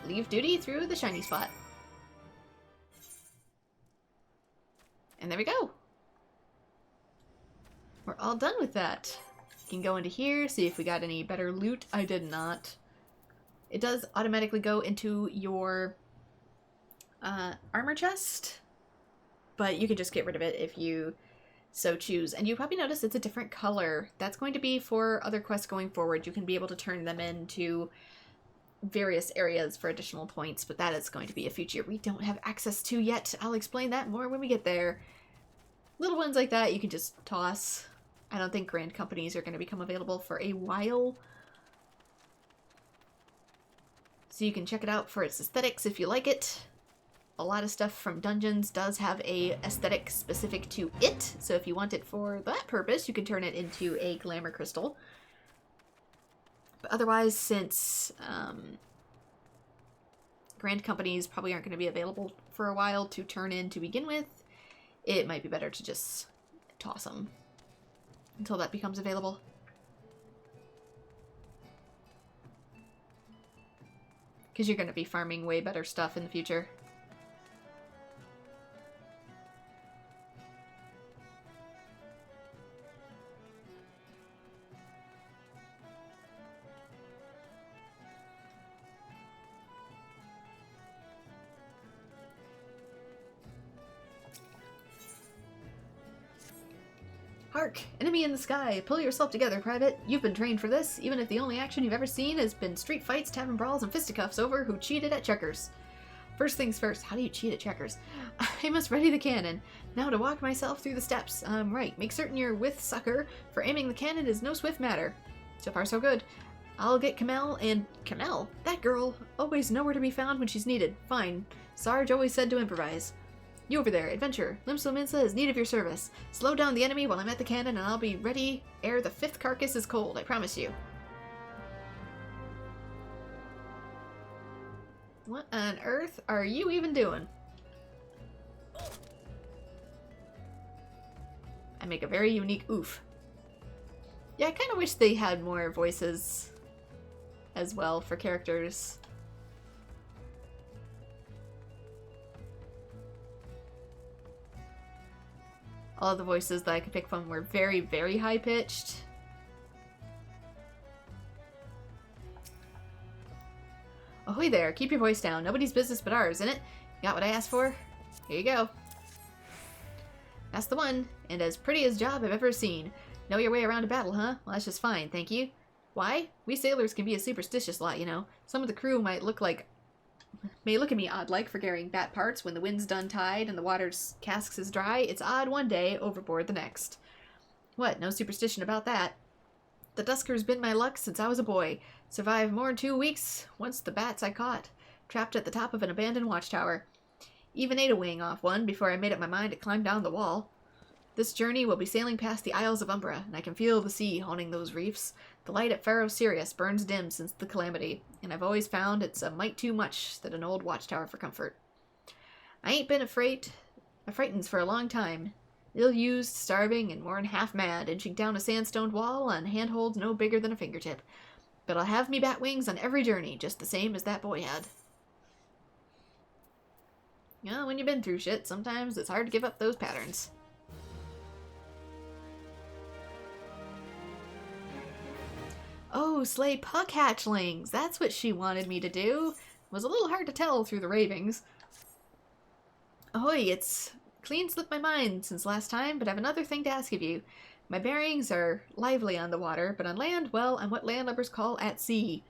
leave duty through the shiny spot. And there we go. We're all done with that. Can go into here, see if we got any better loot. I did not. It does automatically go into your armor chest, but you can just get rid of it if you so choose. And you probably notice it's a different color. That's going to be for other quests going forward. You can be able to turn them into various areas for additional points, but that is going to be a feature we don't have access to yet. I'll explain that more when we get there. Little ones like that you can just toss. I don't think grand companies are going to become available for a while. So you can check it out for its aesthetics if you like it. A lot of stuff from Dungeons does have a aesthetic specific to it, so if you want it for that purpose, you can turn it into a glamour crystal. But otherwise, since Grand companies probably aren't going to be available for a while to turn in to begin with, it might be better to just toss them until that becomes available. Because you're going to be farming way better stuff in the future. Hark! Enemy in the sky! Pull yourself together, Private. You've been trained for this, even if the only action you've ever seen has been street fights, tavern brawls, and fisticuffs over who cheated at checkers. First things first, how do you cheat at checkers? I must ready the cannon. Now to walk myself through the steps. Right. Make certain you're with Sucker, for aiming the cannon is no swift matter. So far so good. I'll get Kamel and... Kamel? That girl! Always nowhere to be found when she's needed. Fine. Sarge always said to improvise. You over there, adventure. Limsa Minsa is need of your service. Slow down the enemy while I'm at the cannon and I'll be ready ere the 5th carcass is cold, I promise you. What on earth are you even doing? I make a very unique oof. Yeah, I kind of wish they had more voices as well for characters. All of the voices that I could pick from were very, very high-pitched. Ahoy there, keep your voice down. Nobody's business but ours, isn't it? Got what I asked for? Here you go. That's the one, and as pretty a job I've ever seen. Know your way around a battle, huh? Well, that's just fine, thank you. Why? We sailors can be a superstitious lot, you know. Some of the crew may look at me odd-like for carrying bat parts when the wind's done tied and the water's casks is dry. It's odd one day, overboard the next. What, no superstition about that? The Dusker's been my luck since I was a boy. Survived more'n 2 weeks, once the bats I caught. Trapped at the top of an abandoned watchtower. Even ate a wing off one before I made up my mind to climb down the wall. This journey will be sailing past the Isles of Umbra, and I can feel the sea haunting those reefs. The light at Pharaoh Sirius burns dim since the calamity, and I've always found it's a mite too much that an old watchtower for comfort. I ain't been frightened for a long time. Ill-used, starving, and more'n half mad, inching down a sandstone wall on handholds no bigger than a fingertip. But I'll have me bat wings on every journey, just the same as that boy had. You know, when you've been through shit, sometimes it's hard to give up those patterns. Oh, slay puck hatchlings! That's what she wanted me to do. It was a little hard to tell through the ravings. Ahoy, it's clean slipped my mind since last time, but I have another thing to ask of you. My bearings are lively on the water, but on land, well, I'm what landlubbers call at sea.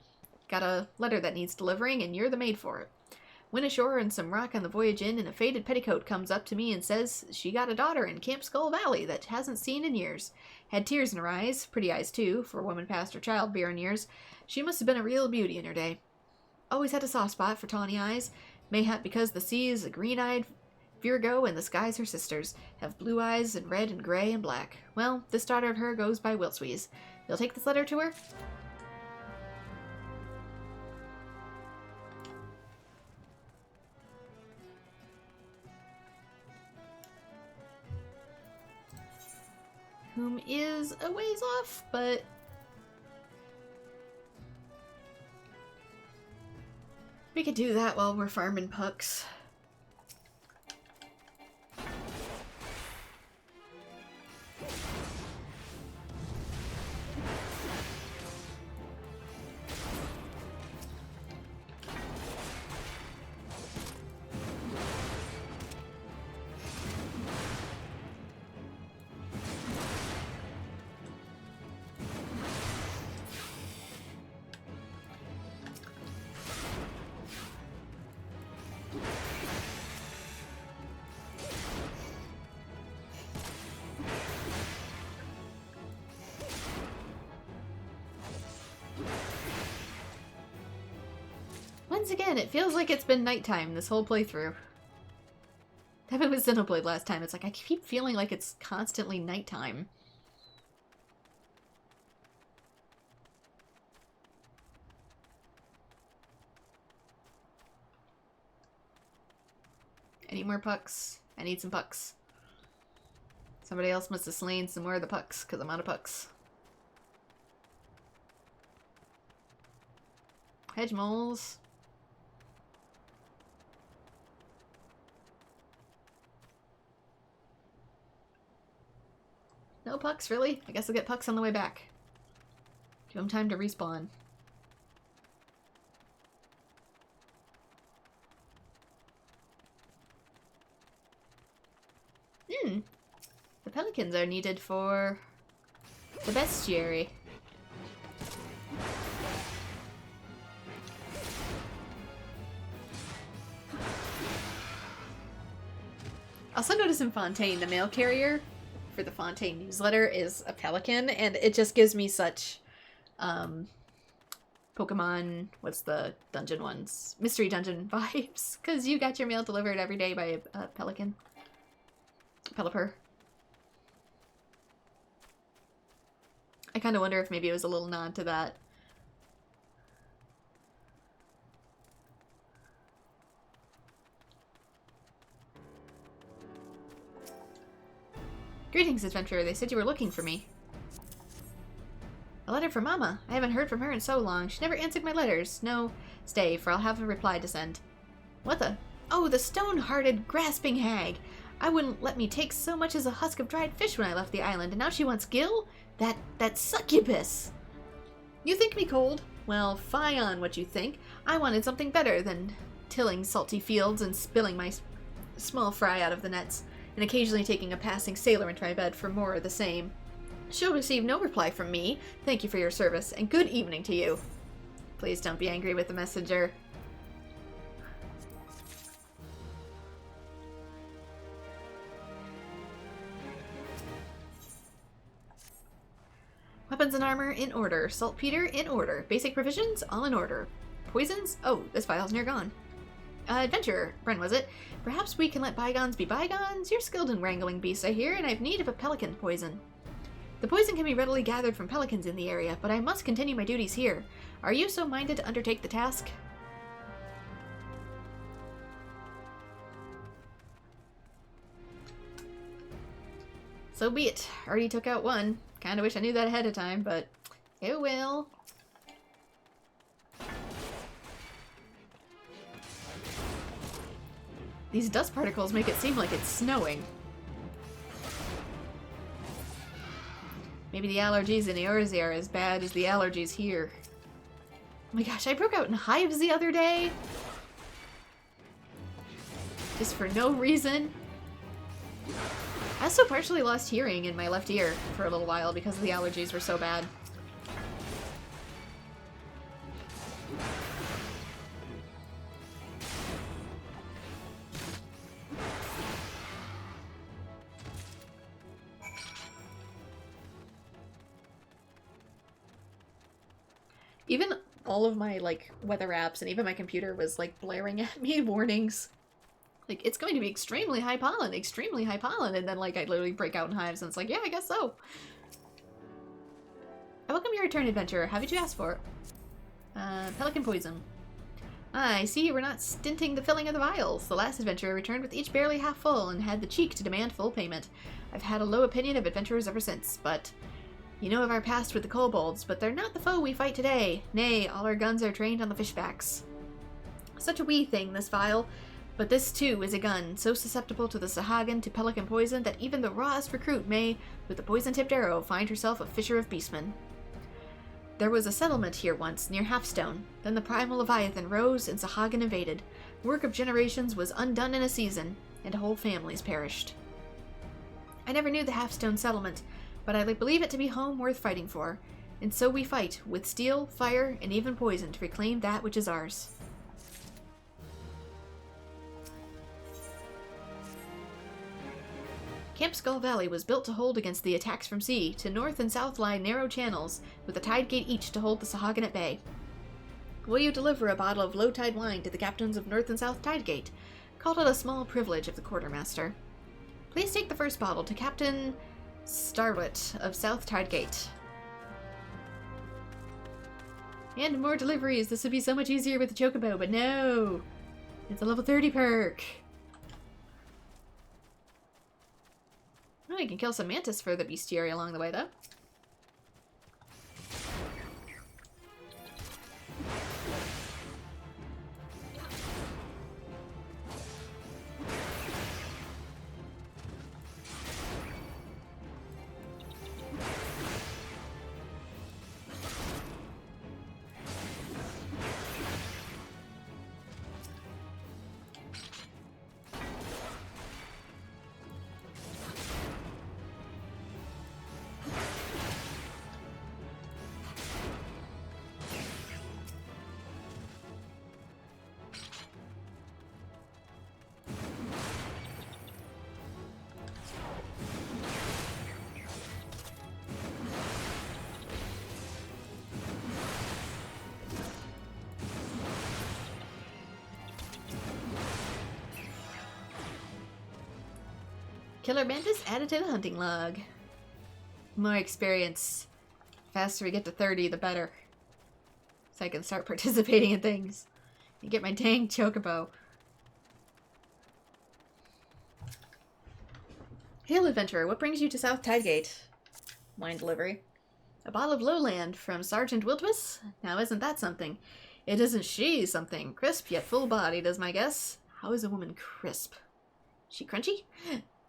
Got a letter that needs delivering, and you're the maid for it. Went ashore and some rock on the voyage in, and a faded petticoat comes up to me and says she got a daughter in Camp Skull Valley that hasn't seen in years. Had tears in her eyes, pretty eyes too, for a woman past her childbearing years. She must have been a real beauty in her day. Always had a soft spot for tawny eyes, mayhap because the sea is a green-eyed Virgo and the skies her sisters, have blue eyes and red and gray and black. Well, this daughter of her goes by Wilswees. You'll take this letter to her? Whom is a ways off, but we could do that while we're farming pucks. once again, it feels like it's been nighttime this whole playthrough. Happened with Xenoblade last time. It's like I keep feeling like it's constantly nighttime. Any more pucks? I need some pucks. Somebody else must have slain some more of the pucks, because I'm out of pucks. Hedge moles. No pucks, really? I guess I'll get pucks on the way back. Give them time to respawn. The pelicans are needed for the bestiary. Also notice in Fontaine, the mail carrier for the Fontaine newsletter is a pelican, and it just gives me such Pokemon, what's the dungeon ones? Mystery Dungeon vibes, because you got your mail delivered every day by a pelican. Pelipper. I kind of wonder if maybe it was a little nod to that. Greetings, adventurer. They said you were looking for me. A letter from Mama. I haven't heard from her in so long. She never answered my letters. No, stay, for I'll have a reply to send. What the? Oh, the stone-hearted, grasping hag. I wouldn't let me take so much as a husk of dried fish when I left the island, and now she wants Gil? That succubus! You think me cold? Well, fie on what you think. I wanted something better than tilling salty fields and spilling my small fry out of the nets, and occasionally taking a passing sailor into my bed for more of the same. She'll receive no reply from me. Thank you for your service, and good evening to you. Please don't be angry with the messenger. Weapons and armor in order. Saltpeter in order. Basic provisions all in order. Poisons? Oh, this vial's near gone. Adventurer, Bren was it? Perhaps we can let bygones be bygones? You're skilled in wrangling beasts, I hear, and I've need of a pelican poison. The poison can be readily gathered from pelicans in the area, but I must continue my duties here. Are you so minded to undertake the task? So be it. Already took out one. Kinda wish I knew that ahead of time, but it will. These dust particles make it seem like it's snowing. Maybe the allergies in Eorzea are as bad as the allergies here. Oh my gosh, I broke out in hives the other day. Just for no reason. I also partially lost hearing in my left ear for a little while because the allergies were so bad. Even all of my, like, weather apps and even my computer was, like, blaring at me warnings. Like, it's going to be extremely high pollen, and then, like, I literally break out in hives, and it's like, yeah, I guess so. I welcome your return, adventurer. How did you ask for? Pelican poison. I see you were not stinting the filling of the vials. The last adventurer returned with each barely half full, and had the cheek to demand full payment. I've had a low opinion of adventurers ever since, but... You know of our past with the kobolds, but they're not the foe we fight today. Nay, all our guns are trained on the fishbacks. Such a wee thing, this vial. But this, too, is a gun, so susceptible to the sahagin to pelican poison that even the rawest recruit may, with a poison-tipped arrow, find herself a fisher of beastmen. There was a settlement here once, near Halfstone. Then the primal Leviathan rose and Sahagin invaded. Work of generations was undone in a season, and whole families perished. I never knew the Halfstone settlement, but I believe it to be home worth fighting for. And so we fight, with steel, fire, and even poison, to reclaim that which is ours. Camp Skull Valley was built to hold against the attacks from sea. To north and south lie narrow channels, with a tide gate each to hold the Sahagin at bay. Will you deliver a bottle of low-tide wine to the captains of North and South Tidegate? Called it a small privilege of the quartermaster. Please take the first bottle to Captain Starlet of South Tidegate. And more deliveries. This would be so much easier with the Chocobo, but no! It's a level 30 perk. Oh, you can kill some mantis for the bestiary along the way, though. Killer mantis added to the hunting log. More experience. The faster we get to 30, the better. So I can start participating in things. And get my dang chocobo. Hail, adventurer. What brings you to South Tidegate? Wine delivery. A bottle of Lowland from Sergeant Wildwis? Now isn't that something? It isn't she something. Crisp yet full-bodied is my guess. How is a woman crisp? She crunchy?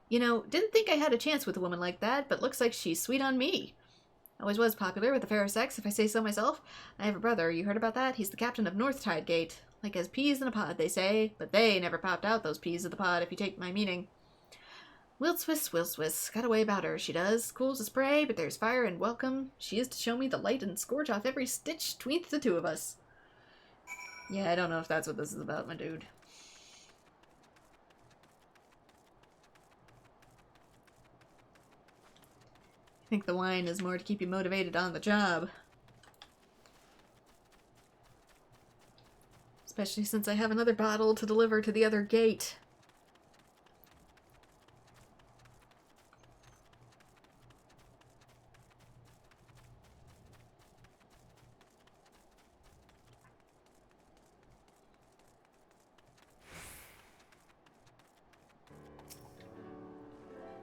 You know, didn't think I had a chance with a woman like that, but looks like she's sweet on me. Always was popular with the fairer sex, if I say so myself. I have a brother, you heard about that? He's the captain of North Tidegate. Like as peas in a pod, they say, but they never popped out those peas of the pod, if you take my meaning. Will Swiss, got a way about her, she does. Cool's a spray, but there's fire and welcome. She is to show me the light and scorch off every stitch tweeth the two of us. Yeah, I don't know if that's what this is about, my dude. I think the wine is more to keep you motivated on the job. Especially since I have another bottle to deliver to the other gate.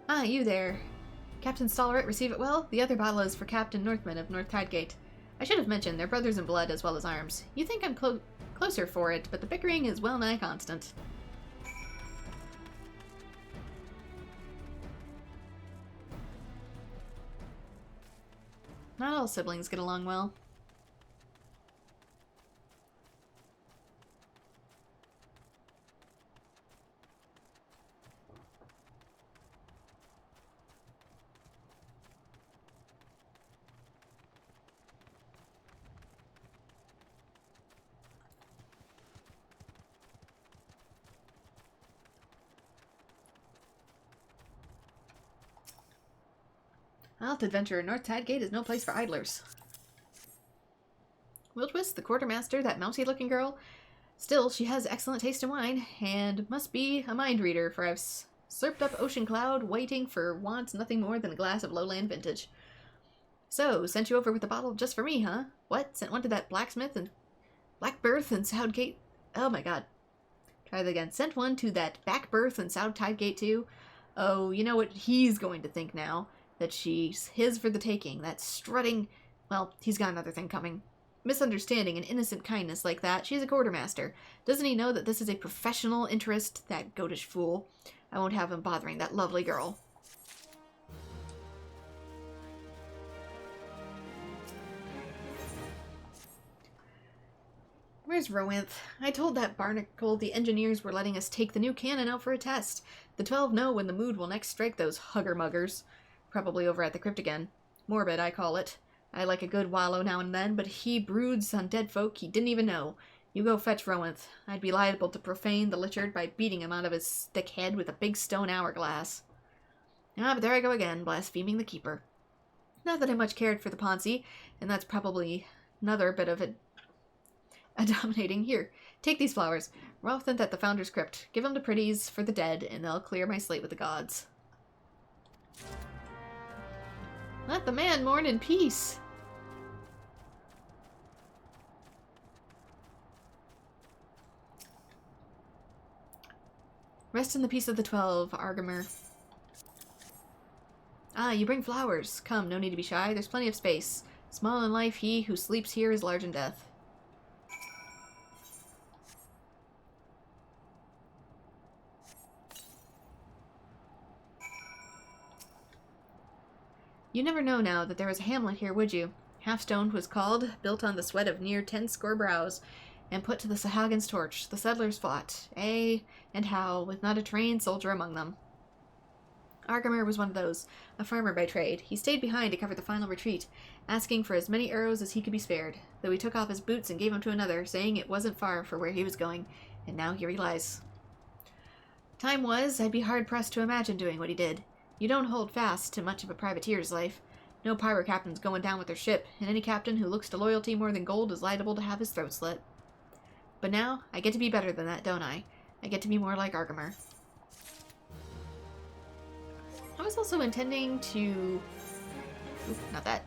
Ah, you there. Captain Stalleret, receive it well? The other bottle is for Captain Northman of North Tidegate. I should have mentioned, they're brothers in blood as well as arms. You think I'm closer for it, but the bickering is well nigh constant. Not all siblings get along well. Alt adventurer, North Tidegate is no place for idlers. Wildwis, the quartermaster, that mousy-looking girl. Still, she has excellent taste in wine, and must be a mind reader, for I've slurped up Ocean Cloud, waiting for wants nothing more than a glass of lowland vintage. So, sent you over with a bottle just for me, huh? What? Sent one to that blacksmith and Blackberth and Soudgate? Oh my god. Try that again. Sent one to that Backberth and South Tidegate too? Oh, you know what he's going to think now? That she's his for the taking. That strutting... Well, he's got another thing coming. Misunderstanding and innocent kindness like that. She's a quartermaster. Doesn't he know that this is a professional interest? That goatish fool. I won't have him bothering that lovely girl. Where's Rowanth? I told that barnacle the engineers were letting us take the new cannon out for a test. The 12 know when the mood will next strike those hugger-muggers. Probably over at the crypt again. Morbid, I call it. I like a good wallow now and then, but he broods on dead folk he didn't even know. You go fetch Rowanth. I'd be liable to profane the Lichard by beating him out of his thick head with a big stone hourglass. Ah, but there I go again, blaspheming the keeper. Not that I much cared for the Ponzi, and that's probably another bit of it. Dominating. Here, take these flowers. We're them at the Founder's Crypt. Give them to pretties for the dead, and they'll clear my slate with the gods. Let the man mourn in peace. Rest in the peace of the 12, Argamer. Ah, you bring flowers. Come, no need to be shy. There's plenty of space. Small in life, he who sleeps here is large in death. You never know now that there was a hamlet here, would you? Halfstone was called, built on the sweat of near 10 score brows, and put to the Sahagin's torch. The settlers fought, and how, with not a trained soldier among them. Argamer was one of those, a farmer by trade. He stayed behind to cover the final retreat, asking for as many arrows as he could be spared, though he took off his boots and gave them to another, saying it wasn't far for where he was going, and now here he lies. Time was, I'd be hard-pressed to imagine doing what he did. You don't hold fast to much of a privateer's life. No pirate captain's going down with their ship, and any captain who looks to loyalty more than gold is liable to have his throat slit. But now, I get to be better than that, don't I? I get to be more like Argamer. I was also intending to... Oop, not that.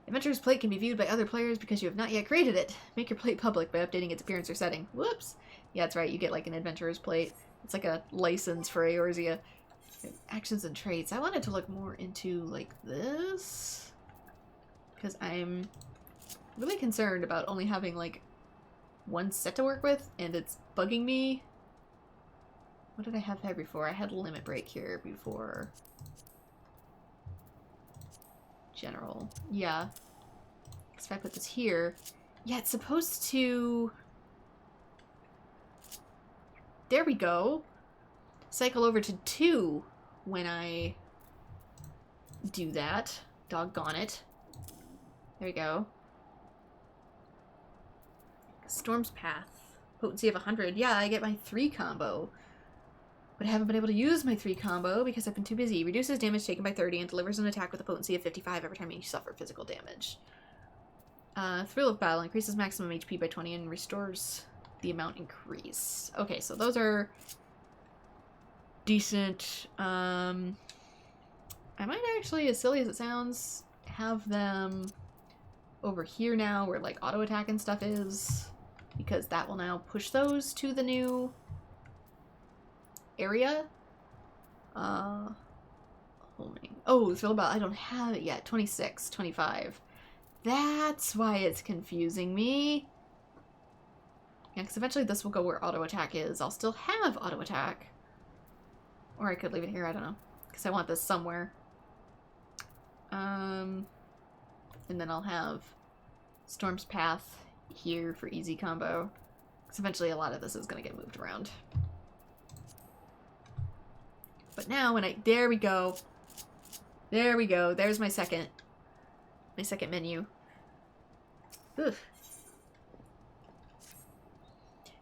Adventurer's plate can be viewed by other players because you have not yet created it. Make your plate public by updating its appearance or setting. Whoops! Yeah, that's right, you get like an adventurer's plate. It's like a license for Eorzea. Actions and traits. I wanted to look more into like this because I'm really concerned about only having like one set to work with, and it's bugging me. What did I have here before? I had limit break here before. General. Yeah. Because if I put this here, yeah, it's supposed to... There we go. Cycle over to 2 when I do that. Doggone it. There we go. Storm's Path. Potency of 100. Yeah, I get my 3 combo. But I haven't been able to use my 3 combo because I've been too busy. Reduces damage taken by 30 and delivers an attack with a potency of 55 every time you suffer physical damage. Thrill of Battle. Increases maximum HP by 20 and restores the amount increase. Okay, so those are... decent. I might actually, as silly as it sounds, have them over here now where like auto attack and stuff is, because that will now push those to the new area. Holding. Oh, Thrill About, I don't have it yet. 26, 25. That's why it's confusing me. Yeah, because eventually this will go where auto attack is. I'll still have auto attack. Or I could leave it here, I don't know. Because I want this somewhere. And then I'll have Storm's Path here for easy combo. Because eventually a lot of this is going to get moved around. But now when I... There we go. There we go. There's my second menu. Oof.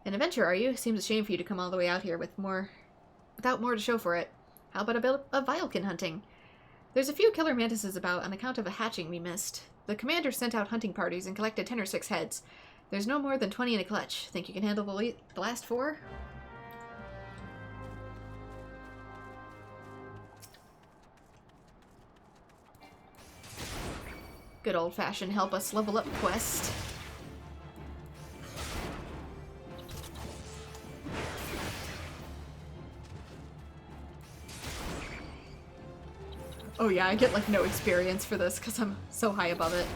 An adventure, are you? Seems a shame for you to come all the way out here without more to show for it. How about a bit of Vilekin hunting? There's a few killer mantises about on account of a hatching we missed. The commander sent out hunting parties and collected 10 or 6 heads. There's no more than 20 in a clutch. Think you can handle the last 4? Good old-fashioned help us level up quest. Oh yeah, I get like no experience for this because I'm so high above it.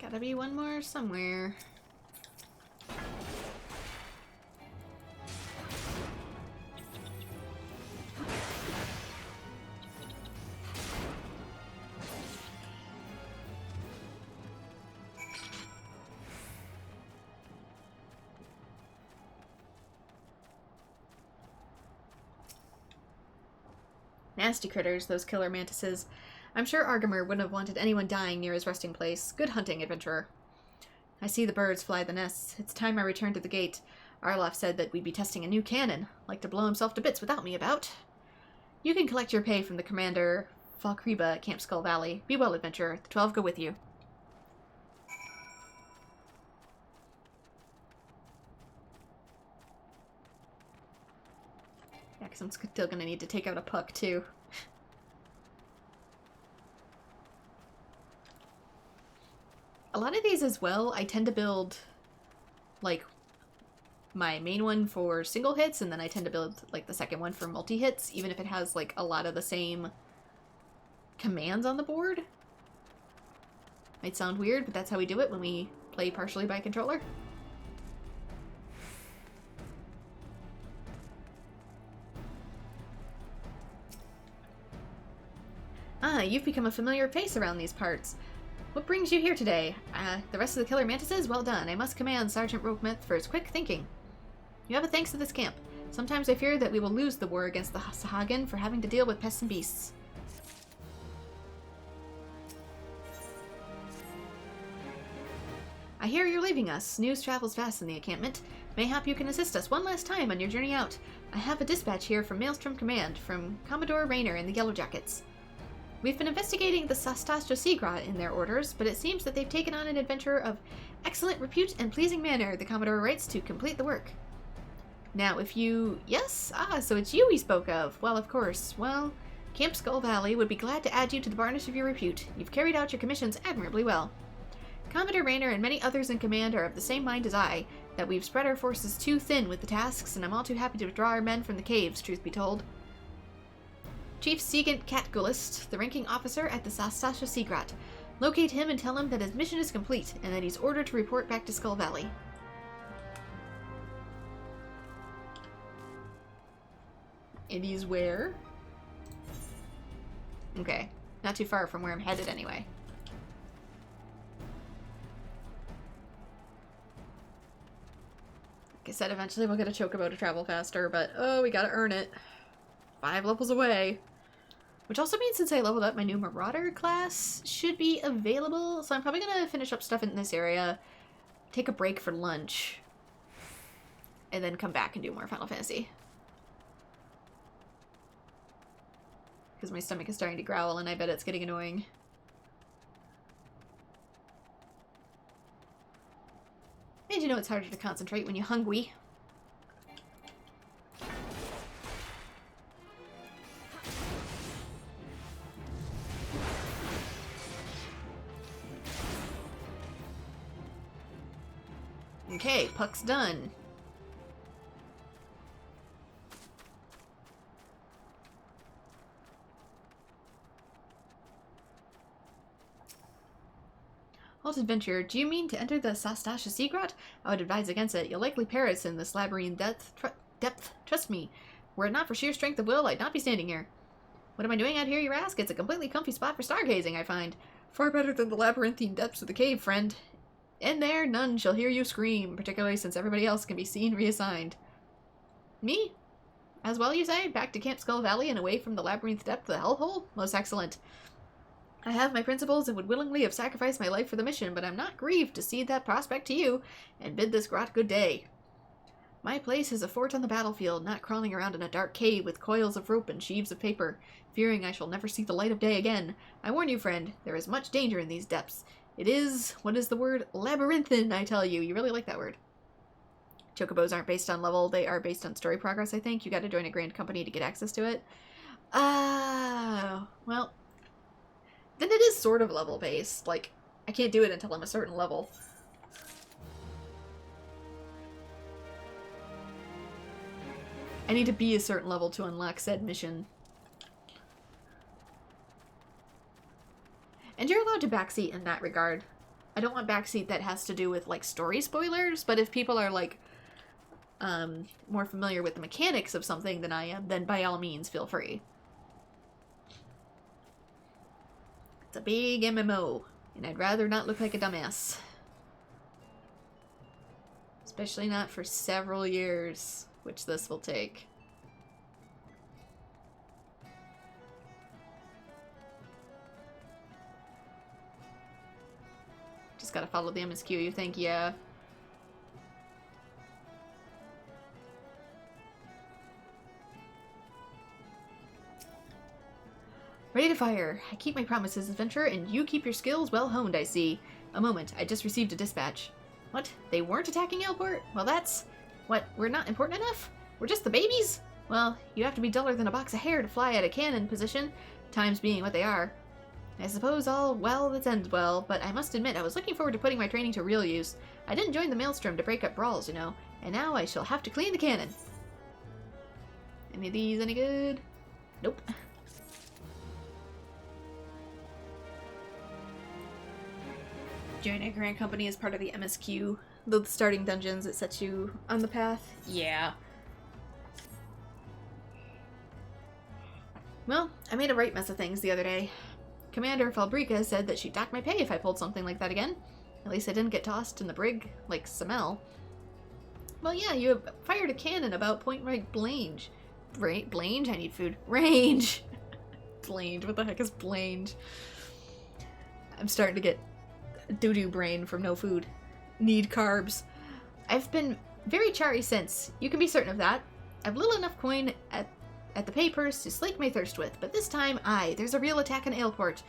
Gotta be one more somewhere. Nasty critters, those killer mantises. I'm sure Argamer wouldn't have wanted anyone dying near his resting place. Good hunting, adventurer. I see the birds fly the nests. It's time I returned to the gate. Arlof said that we'd be testing a new cannon. Like to blow himself to bits without me about. You can collect your pay from the commander, Falkriba, at Camp Skull Valley. Be well, adventurer. The 12 go with you. Yeah, because I'm still gonna need to take out a puck, too. A lot of these as well, I tend to build, like, my main one for single hits, and then I tend to build, like, the second one for multi-hits, even if it has, like, a lot of the same commands on the board. Might sound weird, but that's how we do it when we play partially by controller. Ah, you've become a familiar face around these parts. What brings you here today? The rest of the killer mantises? Well done. I must commend Sergeant Roquemouth for his quick thinking. You have a thanks to this camp. Sometimes I fear that we will lose the war against the Sahagin for having to deal with pests and beasts. I hear you're leaving us. News travels fast in the encampment. Mayhap you can assist us one last time on your journey out. I have a dispatch here from Maelstrom Command, from Commodore Rayner and the Yellow Jackets. We've been investigating the Sastasha seagrot in their orders, but it seems that they've taken on an adventurer of excellent repute and pleasing manner, the Commodore writes, to complete the work. Now, if you... Yes? Ah, so it's you he spoke of. Well, of course. Well, Camp Skull Valley would be glad to add you to the varnish of your repute. You've carried out your commissions admirably well. Commodore Rayner and many others in command are of the same mind as I, that we've spread our forces too thin with the tasks, and I'm all too happy to withdraw our men from the caves, truth be told. Chief Seagant Catgulist, the ranking officer at the Sastasha seagrot. Locate him and tell him that his mission is complete, and that he's ordered to report back to Skull Valley. And he's where? Okay. Not too far from where I'm headed anyway. Like I said, eventually we'll get a chocobo to travel faster, but oh, we gotta earn it. 5 levels away. Which also means since I leveled up, my new Marauder class should be available. So I'm probably gonna finish up stuff in this area, take a break for lunch, and then come back and do more Final Fantasy. Because my stomach is starting to growl and I bet it's getting annoying. And you know it's harder to concentrate when you're hungry. Okay, puck's done. Halt, adventurer. Do you mean to enter the Sastasha seagrot? I would advise against it. You'll likely perish in this labyrinth depth. Trust me. Were it not for sheer strength of will, I'd not be standing here. What am I doing out here, you ask? It's a completely comfy spot for stargazing, I find. Far better than the labyrinthine depths of the cave, friend. In there, none shall hear you scream, particularly since everybody else can be seen reassigned. Me? As well, you say? Back to Camp Skull Valley and away from the labyrinth depth of the hellhole? Most excellent. I have my principles and would willingly have sacrificed my life for the mission, but I'm not grieved to cede that prospect to you, and bid this grot good day. My place is a fort on the battlefield, not crawling around in a dark cave with coils of rope and sheaves of paper, fearing I shall never see the light of day again. I warn you, friend, there is much danger in these depths. It is, what is the word? Labyrinthine, I tell you. You really like that word. Chocobos aren't based on level, they are based on story progress, I think. You gotta join a grand company to get access to it. Well, then it is sort of level based. Like, I can't do it until I'm a certain level. I need to be a certain level to unlock said mission. And you're allowed to backseat in that regard. I don't want backseat that has to do with, like, story spoilers, but if people are, like, more familiar with the mechanics of something than I am, then by all means, feel free. It's a big MMO, and I'd rather not look like a dumbass. Especially not for several years, which this will take. Just gotta follow the MSQ, you think? Yeah. Ready to fire. I keep my promises, adventurer, and you keep your skills well honed, I see. A moment, I just received a dispatch. What? They weren't attacking Airport? Well, that's... What, we're not important enough? We're just the babies? Well, you have to be duller than a box of hair to fly at a cannon position, times being what they are. I suppose all well that ends well, but I must admit I was looking forward to putting my training to real use. I didn't join the Maelstrom to break up brawls, you know, and now I shall have to clean the cannon. Any of these any good? Nope. Join a grand company as part of the MSQ. Though the starting dungeons, it sets you on the path. Yeah. Well, I made a right mess of things the other day. Commander Falbrica said that she'd dock my pay if I pulled something like that again. At least I didn't get tossed in the brig like Samel. Well, yeah, you fired a cannon about point-blank range. Blange? I need food. Range! Blange. What the heck is blange? I'm starting to get doo-doo brain from no food. Need carbs. I've been very chary since. You can be certain of that. I've little enough coin at the pay purse to slake my thirst with, but this time, there's a real attack on Ailport,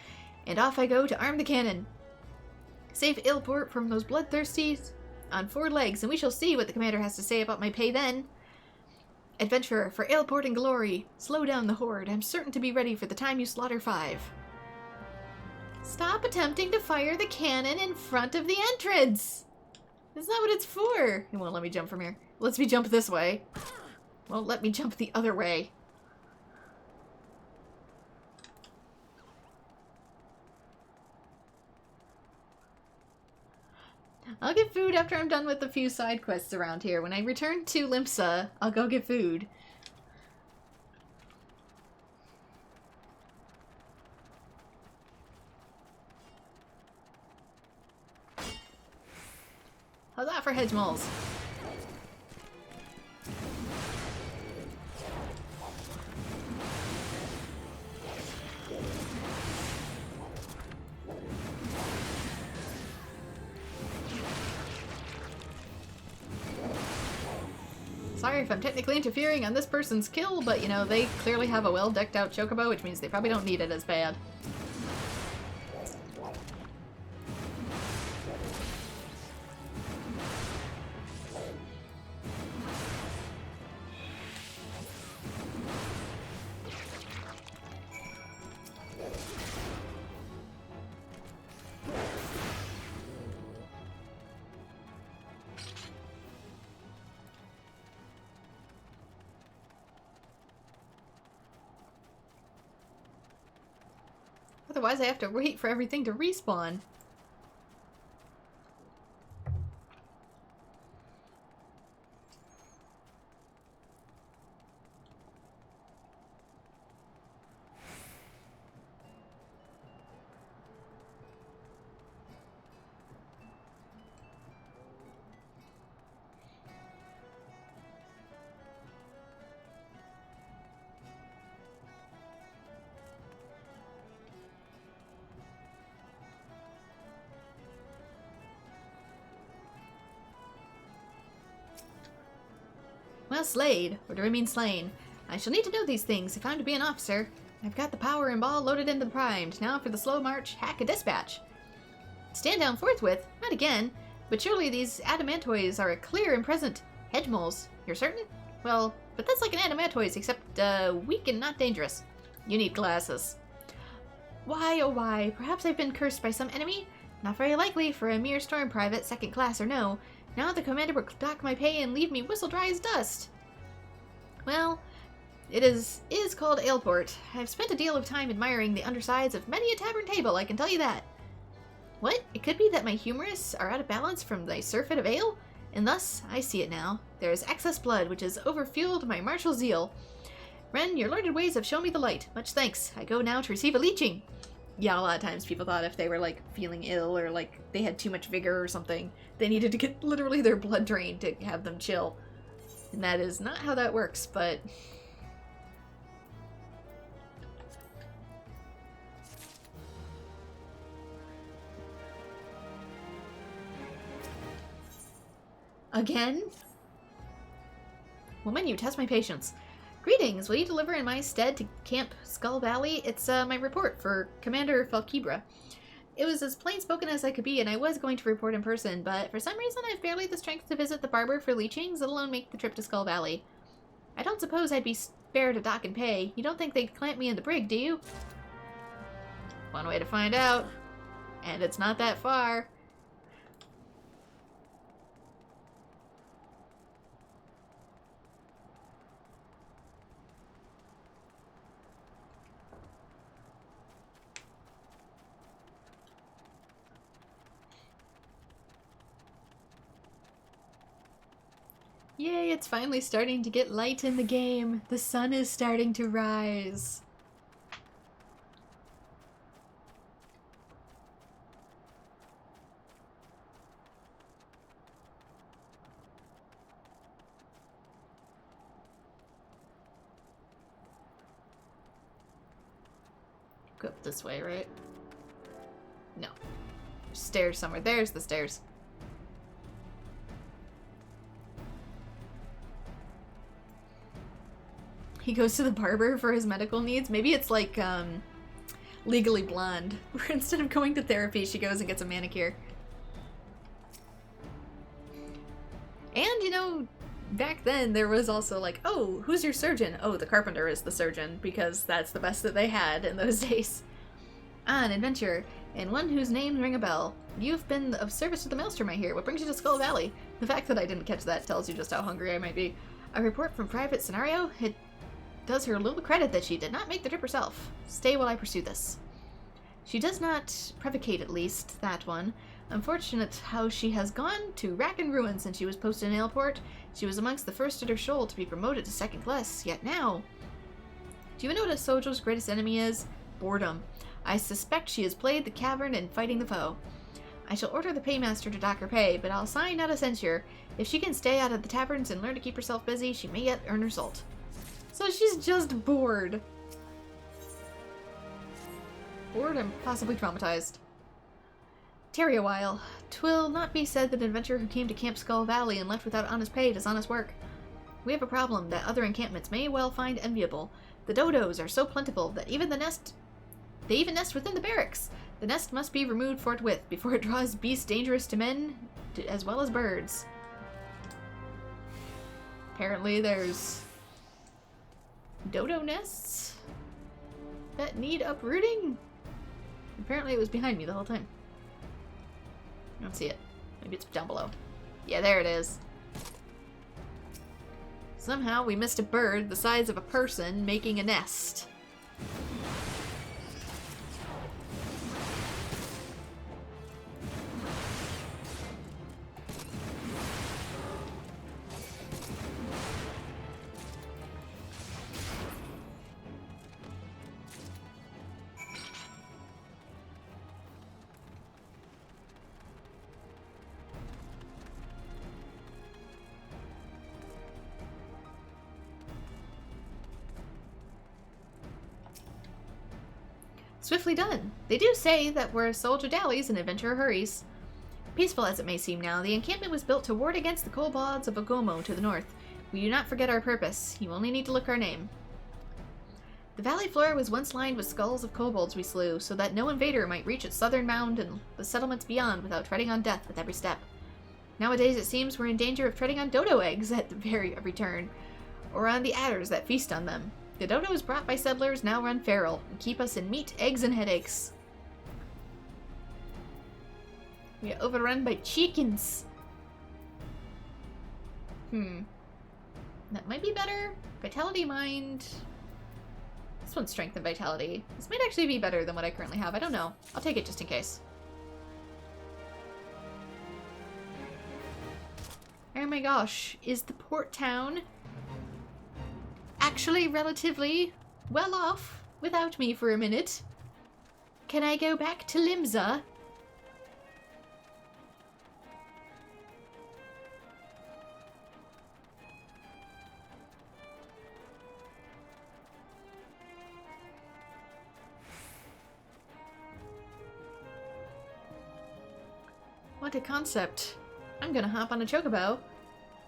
and off I go to arm the cannon. Save Ailport from those bloodthirsties on 4 legs, and we shall see what the commander has to say about my pay then. Adventurer, for Ailport and glory, slow down the horde. I'm certain to be ready for the time you slaughter 5. Stop attempting to fire the cannon in front of the entrance! That's not what it's for! It won't let me jump from here. Lets me jump this way. Won't let me jump the other way. I'll get food after I'm done with a few side quests around here. When I return to Limsa, I'll go get food. How's that for hedge moles? Sorry if I'm technically interfering on this person's kill, but you know, they clearly have a well-decked out chocobo, which means they probably don't need it as bad. Otherwise I have to wait for everything to respawn. Well, slayed. Or do I mean slain? I shall need to know these things if I'm to be an officer. I've got the power and ball loaded into the primed. Now for the slow march, hack a dispatch. Stand down forthwith? Not again. But surely these adamantoids are a clear and present hedge moles. You're certain? Well, but that's like an adamantoid, except weak and not dangerous. You need glasses. Why, oh why, perhaps I've been cursed by some enemy? Not very likely for a mere storm private, second class or no. Now the commander will dock my pay and leave me whistle dry as dust. Well, it is called Ailport. I've spent a deal of time admiring the undersides of many a tavern table, I can tell you that. What? It could be that my humorists are out of balance from the surfeit of ale? And thus, I see it now. There is excess blood, which has overfueled my martial zeal. Ren, your learned ways have shown me the light. Much thanks. I go now to receive a leeching. Yeah, a lot of times people thought if they were, like, feeling ill or, like, they had too much vigor or something, they needed to get literally their blood drained to have them chill. And that is not how that works, but... Again? Woman, you test my patience. Greetings, will you deliver in my stead to Camp Skull Valley? It's my report for Commander Falkibra. It was as plain-spoken as I could be, and I was going to report in person, but for some reason I've barely the strength to visit the barber for leechings, let alone make the trip to Skull Valley. I don't suppose I'd be spared to dock and pay. You don't think they'd clamp me in the brig, do you? One way to find out. And it's not that far. Yay, it's finally starting to get light in the game. The sun is starting to rise. Go up this way, right? No. Stairs somewhere. There's the stairs. He goes to the barber for his medical needs. Maybe it's like, Legally Blonde, where instead of going to therapy, she goes and gets a manicure. And, you know, back then there was also like, oh, who's your surgeon? Oh, the carpenter is the surgeon, because that's the best that they had in those days. Ah, an adventurer, and one whose names ring a bell. You've been of service to the Maelstrom, I hear. What brings you to Skull Valley? The fact that I didn't catch that tells you just how hungry I might be. A report from Private Scenario? It does her little credit that she did not make the trip herself. Stay while I pursue this. She does not provocate, at least, that one. Unfortunate how she has gone to rack and ruin since she was posted in Ailport. She was amongst the first at her shoal to be promoted to second class, yet now... Do you know what a soldier's greatest enemy is? Boredom. I suspect she has played the cavern in fighting the foe. I shall order the paymaster to dock her pay, but I'll sign out a censure. If she can stay out of the taverns and learn to keep herself busy, she may yet earn her salt. So she's just bored. Bored and possibly traumatized. Tarry a while. 'Twill not be said that an adventurer who came to Camp Skull Valley and left without honest pay does honest work. We have a problem that other encampments may well find enviable. The dodos are so plentiful that they even nest within the barracks. The nest must be removed forthwith before it draws beasts dangerous to men as well as birds. Apparently there's dodo nests that need uprooting. Apparently it was behind me the whole time. I don't see it. Maybe it's down below. Yeah, there it is. Somehow we missed a bird the size of a person making a nest. Swiftly done. They do say that where a soldier dallies, an adventurer hurries. Peaceful as it may seem now, the encampment was built to ward against the kobolds of Agomo to the north. We do not forget our purpose. You only need to look our name. The valley floor was once lined with skulls of kobolds we slew, so that no invader might reach its southern mound and the settlements beyond without treading on death with every step. Nowadays it seems we're in danger of treading on dodo eggs at every turn, or on the adders that feast on them. The dodos brought by settlers now run feral and keep us in meat, eggs, and headaches. We are overrun by chickens. That might be better. Vitality, mind. This one's strength and vitality. This might actually be better than what I currently have. I don't know. I'll take it just in case. Oh my gosh. Is the port town actually relatively well off without me for a minute? Can I go back to Limsa? What a concept. I'm gonna hop on a chocobo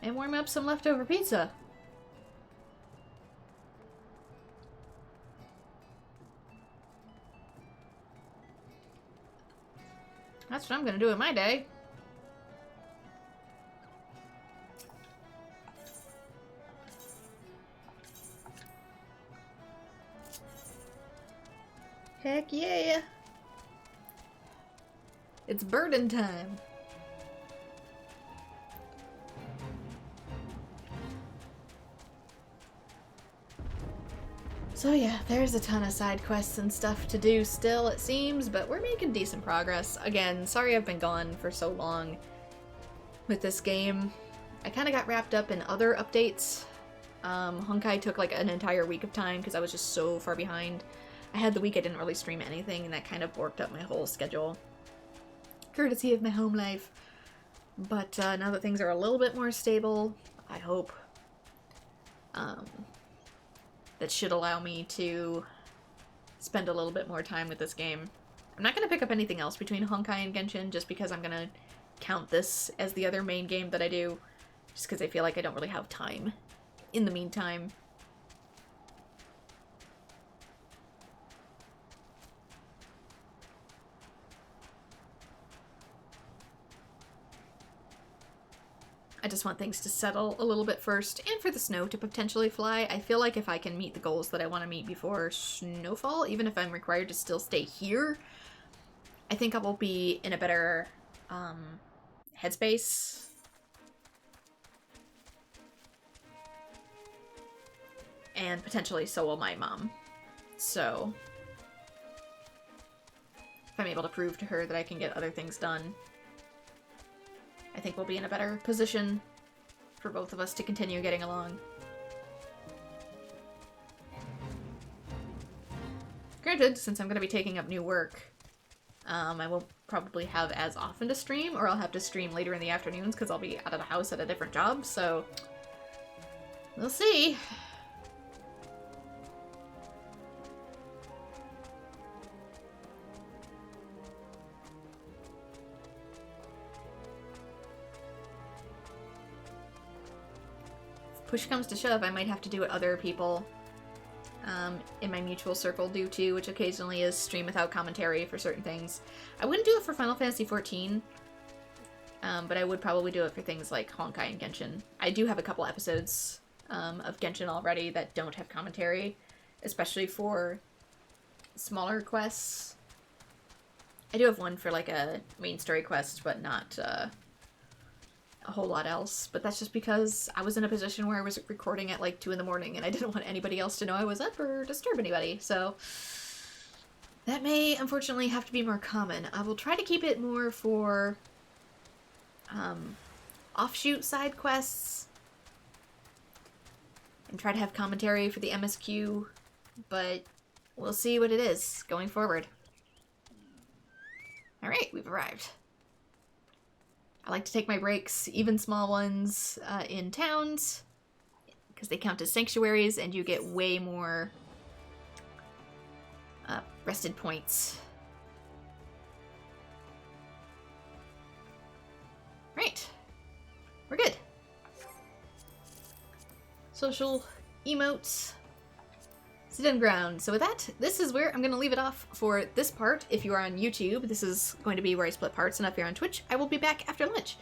And warm up some leftover pizza. That's what I'm gonna do in my day. Heck yeah! It's burden time. So yeah, there's a ton of side quests and stuff to do still, it seems, but we're making decent progress. Again, sorry I've been gone for so long with this game. I kind of got wrapped up in other updates. Honkai took like an entire week of time because I was just so far behind. I had the week I didn't really stream anything, and that kind of warped up my whole schedule. Courtesy of my home life. But now that things are a little bit more stable, I hope, that should allow me to spend a little bit more time with this game. I'm not going to pick up anything else between Honkai and Genshin, just because I'm going to count this as the other main game that I do, just because I feel like I don't really have time in the meantime. I just want things to settle a little bit first, and for the snow to potentially fly. I feel like if I can meet the goals that I want to meet before snowfall, even if I'm required to still stay here, I think I will be in a better headspace. And potentially so will my mom. So if I'm able to prove to her that I can get other things done, I think we'll be in a better position for both of us to continue getting along. Granted, since I'm going to be taking up new work, I won't probably have as often to stream, or I'll have to stream later in the afternoons because I'll be out of the house at a different job, so we'll see. Push comes to shove, I might have to do what other people in my mutual circle do too, which occasionally is stream without commentary for certain things. I wouldn't do it for Final Fantasy XIV, but I would probably do it for things like Honkai and Genshin. I do have a couple episodes of Genshin already that don't have commentary, especially for smaller quests. I do have one for like a main story quest, but not a whole lot else, but that's just because I was in a position where I was recording at like 2 in the morning and I didn't want anybody else to know I was up or disturb anybody, so that may unfortunately have to be more common. I will try to keep it more for offshoot side quests and try to have commentary for the MSQ, but we'll see what it is going forward. Alright, we've arrived. I like to take my breaks, even small ones, in towns, because they count as sanctuaries and you get way more rested points. Right. We're good. Social emotes. Sit-in ground. So with that, this is where I'm going to leave it off for this part. If you are on YouTube, this is going to be where I split parts, and if you're on Twitch, I will be back after lunch.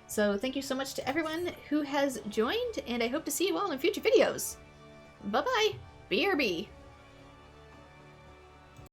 So thank you so much to everyone who has joined, and I hope to see you all in future videos. Bye-bye. BRB.